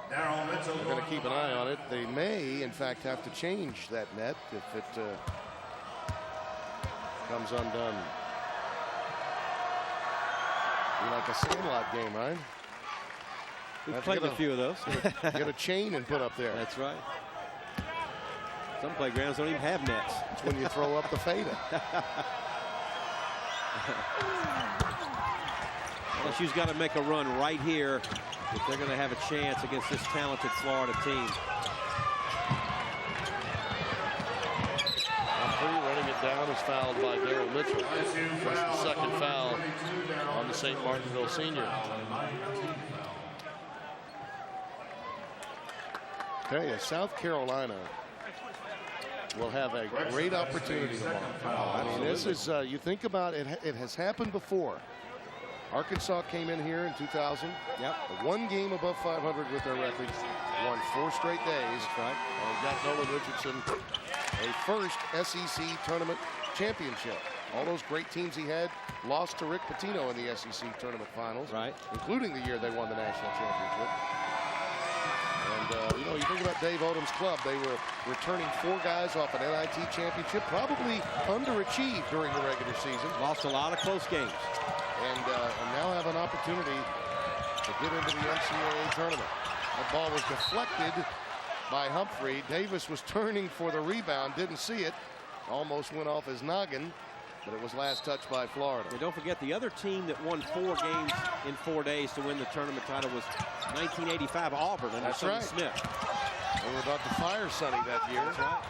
They're going to keep an eye on it. They may, in fact, have to change that net if it comes undone. Be like a Sandlot game, right? We've played a few of those. Get a chain and put up there. That's right. Some playgrounds don't even have nets. It's when you throw up the fader. LSU's got to make a run right here if they're going to have a chance against this talented Florida team. Running it down is fouled by Daryl Mitchell. That's the second foul on the St. Martinville senior. Tell you, South Carolina will have a great opportunity tomorrow. I mean, this is, you think about it, it has happened before. Arkansas came in here in 2000. Yep. One game above 500 with their record. Won 4 straight days. That's right. And got Nolan Richardson a first SEC tournament championship. All those great teams he had lost to Rick Pitino in the SEC tournament finals. Right. Including the year they won the national championship. And, you know, you think about Dave Odom's club. They were returning 4 guys off an NIT championship. Probably underachieved during the regular season. Lost a lot of close games. And now have an opportunity to get into the NCAA tournament. That ball was deflected by Humphrey. Davis was turning for the rebound, didn't see it. Almost went off his noggin, but it was last touched by Florida. And don't forget, the other team that won 4 games in 4 days to win the tournament title was 1985 Auburn under Sonny Smith. They were about to fire Sonny that year. That's right.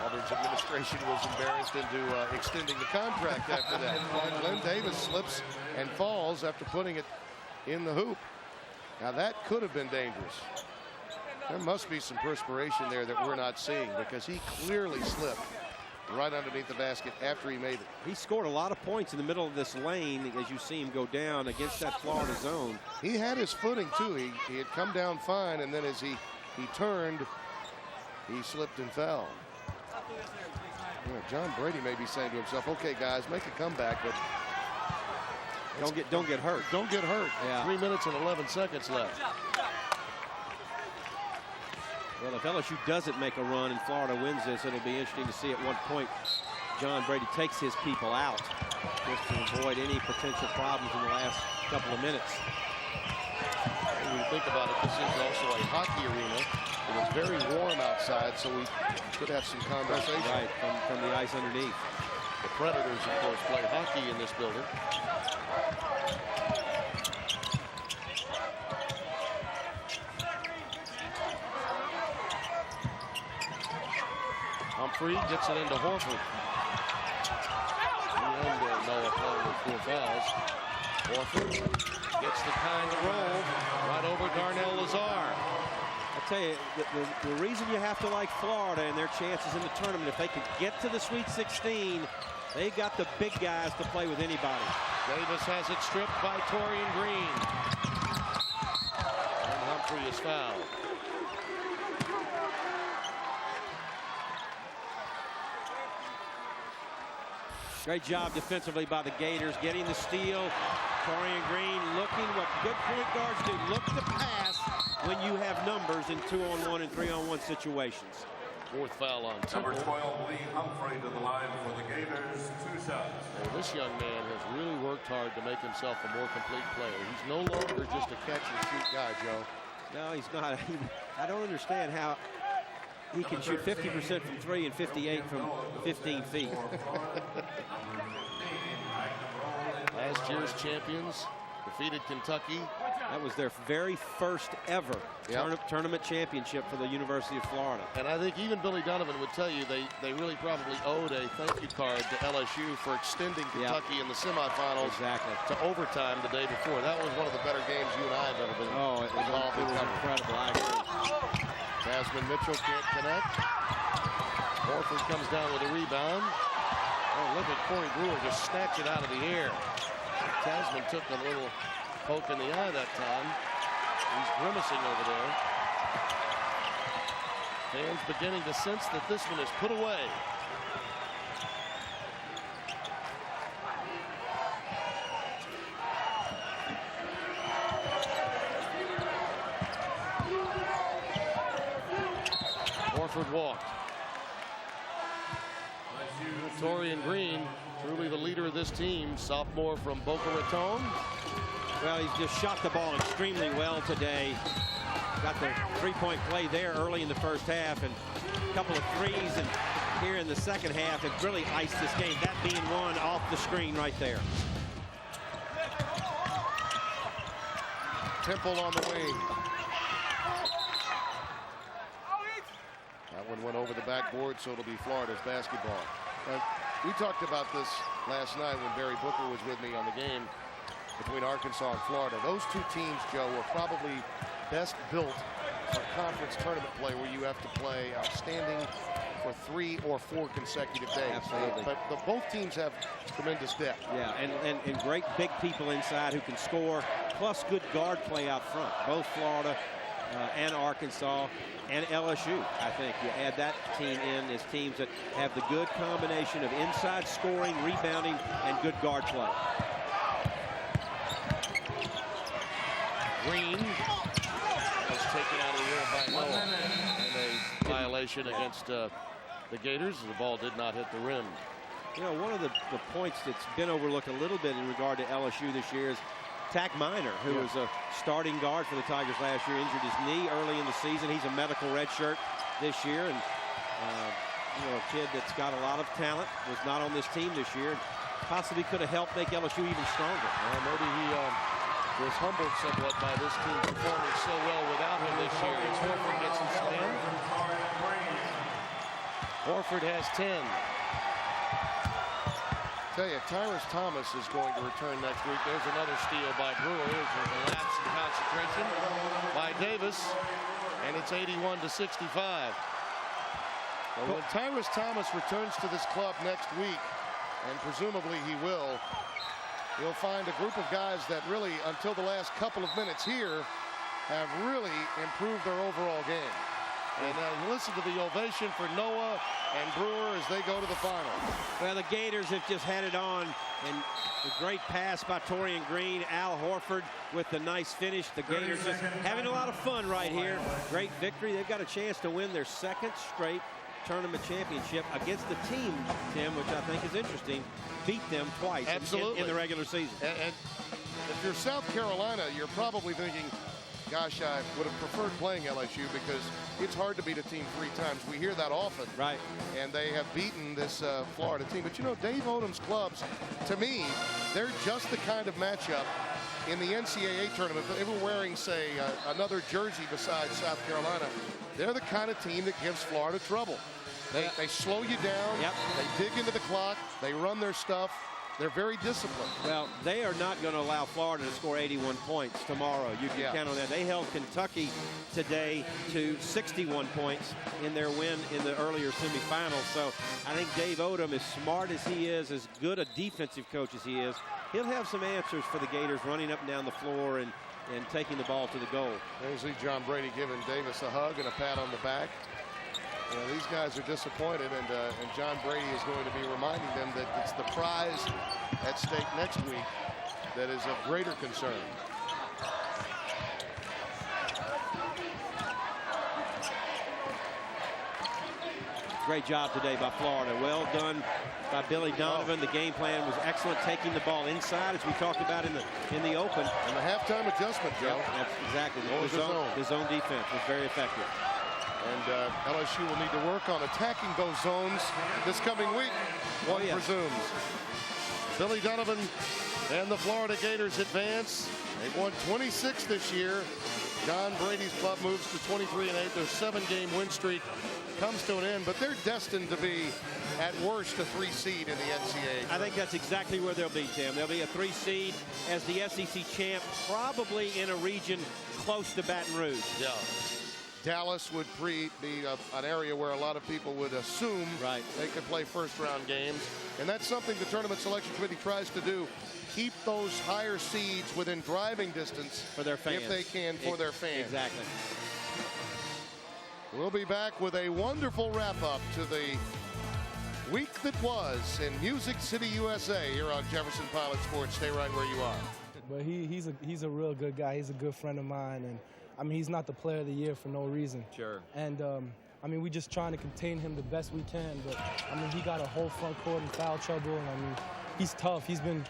Auburn's administration was embarrassed into extending the contract after that. Glenn Davis slips and falls after putting it in the hoop. Now that could have been dangerous. There must be some perspiration there that we're not seeing, because he clearly slipped right underneath the basket after he made it. He scored a lot of points in the middle of this lane as you see him go down against that Florida zone. He had his footing too. He had come down fine, and then as he turned, he slipped and fell. John Brady may be saying to himself, okay guys, make a comeback, but don't get hurt. Don't get hurt. Yeah. 3 minutes and 11 seconds left. Well, if LSU doesn't make a run and Florida wins this, it'll be interesting to see at what point John Brady takes his people out just to avoid any potential problems in the last couple of minutes. When you think about it, this is also a hockey arena. It is very warm outside, so we could have some conversation. Right, from the ice underneath. The Predators, of course, play hockey in this building. Humphrey gets it into Horford. And Noah playing with 4 fouls. Horford gets the kind of roll right over Darnell Lazar. A tell you, the reason you have to like Florida and their chances in the tournament, if they could get to the Sweet 16, they got the big guys to play with anybody. Davis has it stripped by Torian Green. And Humphrey is fouled. Great job defensively by the Gators, getting the steal. Torian Green looking what good point guards do. Look to pass when you have numbers in 2-on-1 and 3-on-1 situations. Fourth foul on Temple. Number 12, Lee Humphrey to the line for the Gators. 2 shots. Well, this young man has really worked hard to make himself a more complete player. He's no longer just a catch and shoot guy, Joe. No, he's not. I don't understand how he can shoot 50% from 3 and 58 from 15 feet. Last year's champions defeated Kentucky. That was their very first ever tournament championship for the University of Florida. And I think even Billy Donovan would tell you they really probably owed a thank you card to LSU for extending Kentucky in the semifinals to overtime the day before. That was one of the better games you and I have ever been involved in. It was incredible. I agree. Tasman Mitchell can't connect. Horford comes down with a rebound. Oh, look at Corey Brewer just snatch it out of the air. Tasman took a little poke in the eye that time. He's grimacing over there. Fans beginning to sense that this one is put away. Horford walked. Torian Green, truly the leader of this team, sophomore from Boca Raton. Well, he's just shot the ball extremely well today. Got the three-point play there early in the first half and a couple of threes, and here in the second half it really iced this game, that being one off the screen right there. Temple on the wing. That one went over the backboard, so it'll be Florida's basketball. We talked about this last night when Barry Booker was with me on the game between Arkansas and Florida. Those two teams, Joe, were probably best built for conference tournament play where you have to play outstanding for 3 or 4 consecutive days. Absolutely. But both teams have tremendous depth. Yeah, and great big people inside who can score, plus good guard play out front. Both Florida and Arkansas and LSU. I think you add that team in as teams that have the good combination of inside scoring, rebounding, and good guard play. Green was taken out of the air by Noah, and a violation against the Gators. The ball did not hit the rim. You know, one of the points that's been overlooked a little bit in regard to LSU this year is Tack Minor, who was a starting guard for the Tigers last year, injured his knee early in the season. He's a medical redshirt this year, and you know, a kid that's got a lot of talent, was not on this team this year. Possibly could have helped make LSU even stronger. Well, maybe he was humbled somewhat by this team performing so well without him this year. As Horford gets his slam. Horford has 10. Tell you, Tyrus Thomas is going to return next week. There's another steal by Brewer. There's a lapse in concentration by Davis, and it's 81-65. Well, when Tyrus Thomas returns to this club next week, and presumably he will, he'll find a group of guys that really, until the last couple of minutes here, have really improved their overall game. And listen to the ovation for Noah and Brewer as they go to the final. Well, the Gators have just had it on, and a great pass by Torian Green. Al Horford with the nice finish. The Gators just having a lot of fun right here. Great victory. They've got a chance to win their second straight tournament championship against the team, Tim, which I think is interesting, beat them twice in the regular season. And if you're South Carolina, you're probably thinking, gosh, I would have preferred playing LSU because it's hard to beat a team 3 times. We hear that often. Right. And they have beaten this Florida team. But, you know, Dave Odom's clubs, to me, they're just the kind of matchup in the NCAA tournament. If they were wearing, say, another jersey besides South Carolina, they're the kind of team that gives Florida trouble. They slow you down. Yep. They dig into the clock. They run their stuff. They're very disciplined. Well, they are not going to allow Florida to score 81 points tomorrow. You can count on that. They held Kentucky today to 61 points in their win in the earlier semifinals. So I think Dave Odom, as smart as he is, as good a defensive coach as he is, he'll have some answers for the Gators running up and down the floor and taking the ball to the goal. There's John Brady giving Davis a hug and a pat on the back. These guys are disappointed, and John Brady is going to be reminding them that it's the prize at stake next week that is of greater concern. Great job today by Florida. Well done by Billy Donovan. The game plan was excellent, taking the ball inside, as we talked about in the open. And the halftime adjustment, Joe. Yep, that's exactly. The zone defense was very effective. And LSU will need to work on attacking those zones this coming week, one presumes. Billy Donovan and the Florida Gators advance. They've won 26 this year. John Brady's club moves to 23-8. Their 7-game win streak comes to an end, but they're destined to be, at worst, a 3 seed in the NCAA. I think that's exactly where they'll be, Tim. They'll be a 3 seed as the SEC champ, probably in a region close to Baton Rouge. Yeah. Dallas would be an area where a lot of people would assume they could play first-round games. And that's something the Tournament Selection Committee tries to do. Keep those higher seeds within driving distance for their fans, if they can, for their fans. Exactly. We'll be back with a wonderful wrap-up to the week that was in Music City, USA, here on Jefferson Pilot Sports. Stay right where you are. But he's a real good guy. He's a good friend of mine, and I mean, he's not the player of the year for no reason. Sure. And I mean, we're just trying to contain him the best we can. But I mean, he got a whole front court in foul trouble, and I mean, he's tough. He's been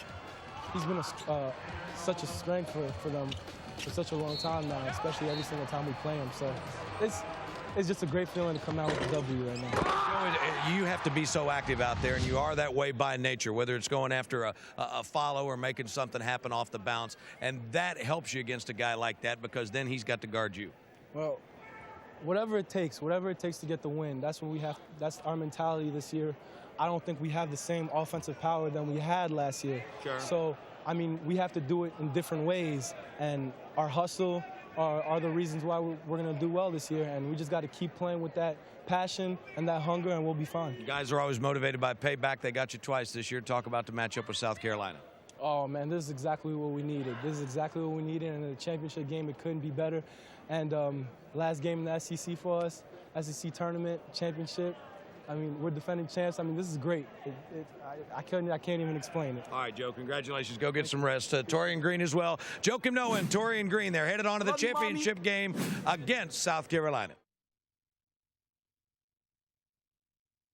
such a strength for them for such a long time now, especially every single time we play him. So it's just a great feeling to come out with a W right now. You have to be so active out there, and you are that way by nature, whether it's going after a follow or making something happen off the bounce. And that helps you against a guy like that, because then he's got to guard you. Well, whatever it takes to get the win, that's what we have. That's our mentality this year. I don't think we have the same offensive power than we had last year. Sure. So, I mean, we have to do it in different ways, and our hustle are the reasons why we're going to do well this year, and we just got to keep playing with that passion and that hunger, and we'll be fine. You guys are always motivated by payback. They got you twice this year. Talk about the matchup with South Carolina. Oh, man, this is exactly what we needed. This is exactly what we needed, and in the championship game, it couldn't be better. And last game in the SEC for us, SEC tournament, championship. I mean, we're defending champs. I mean, this is great. I can't even explain it. All right, Joe, congratulations. Go get some rest. Torian Green as well. Joakim Noah and Torian Green, they're headed on to the championship game against South Carolina.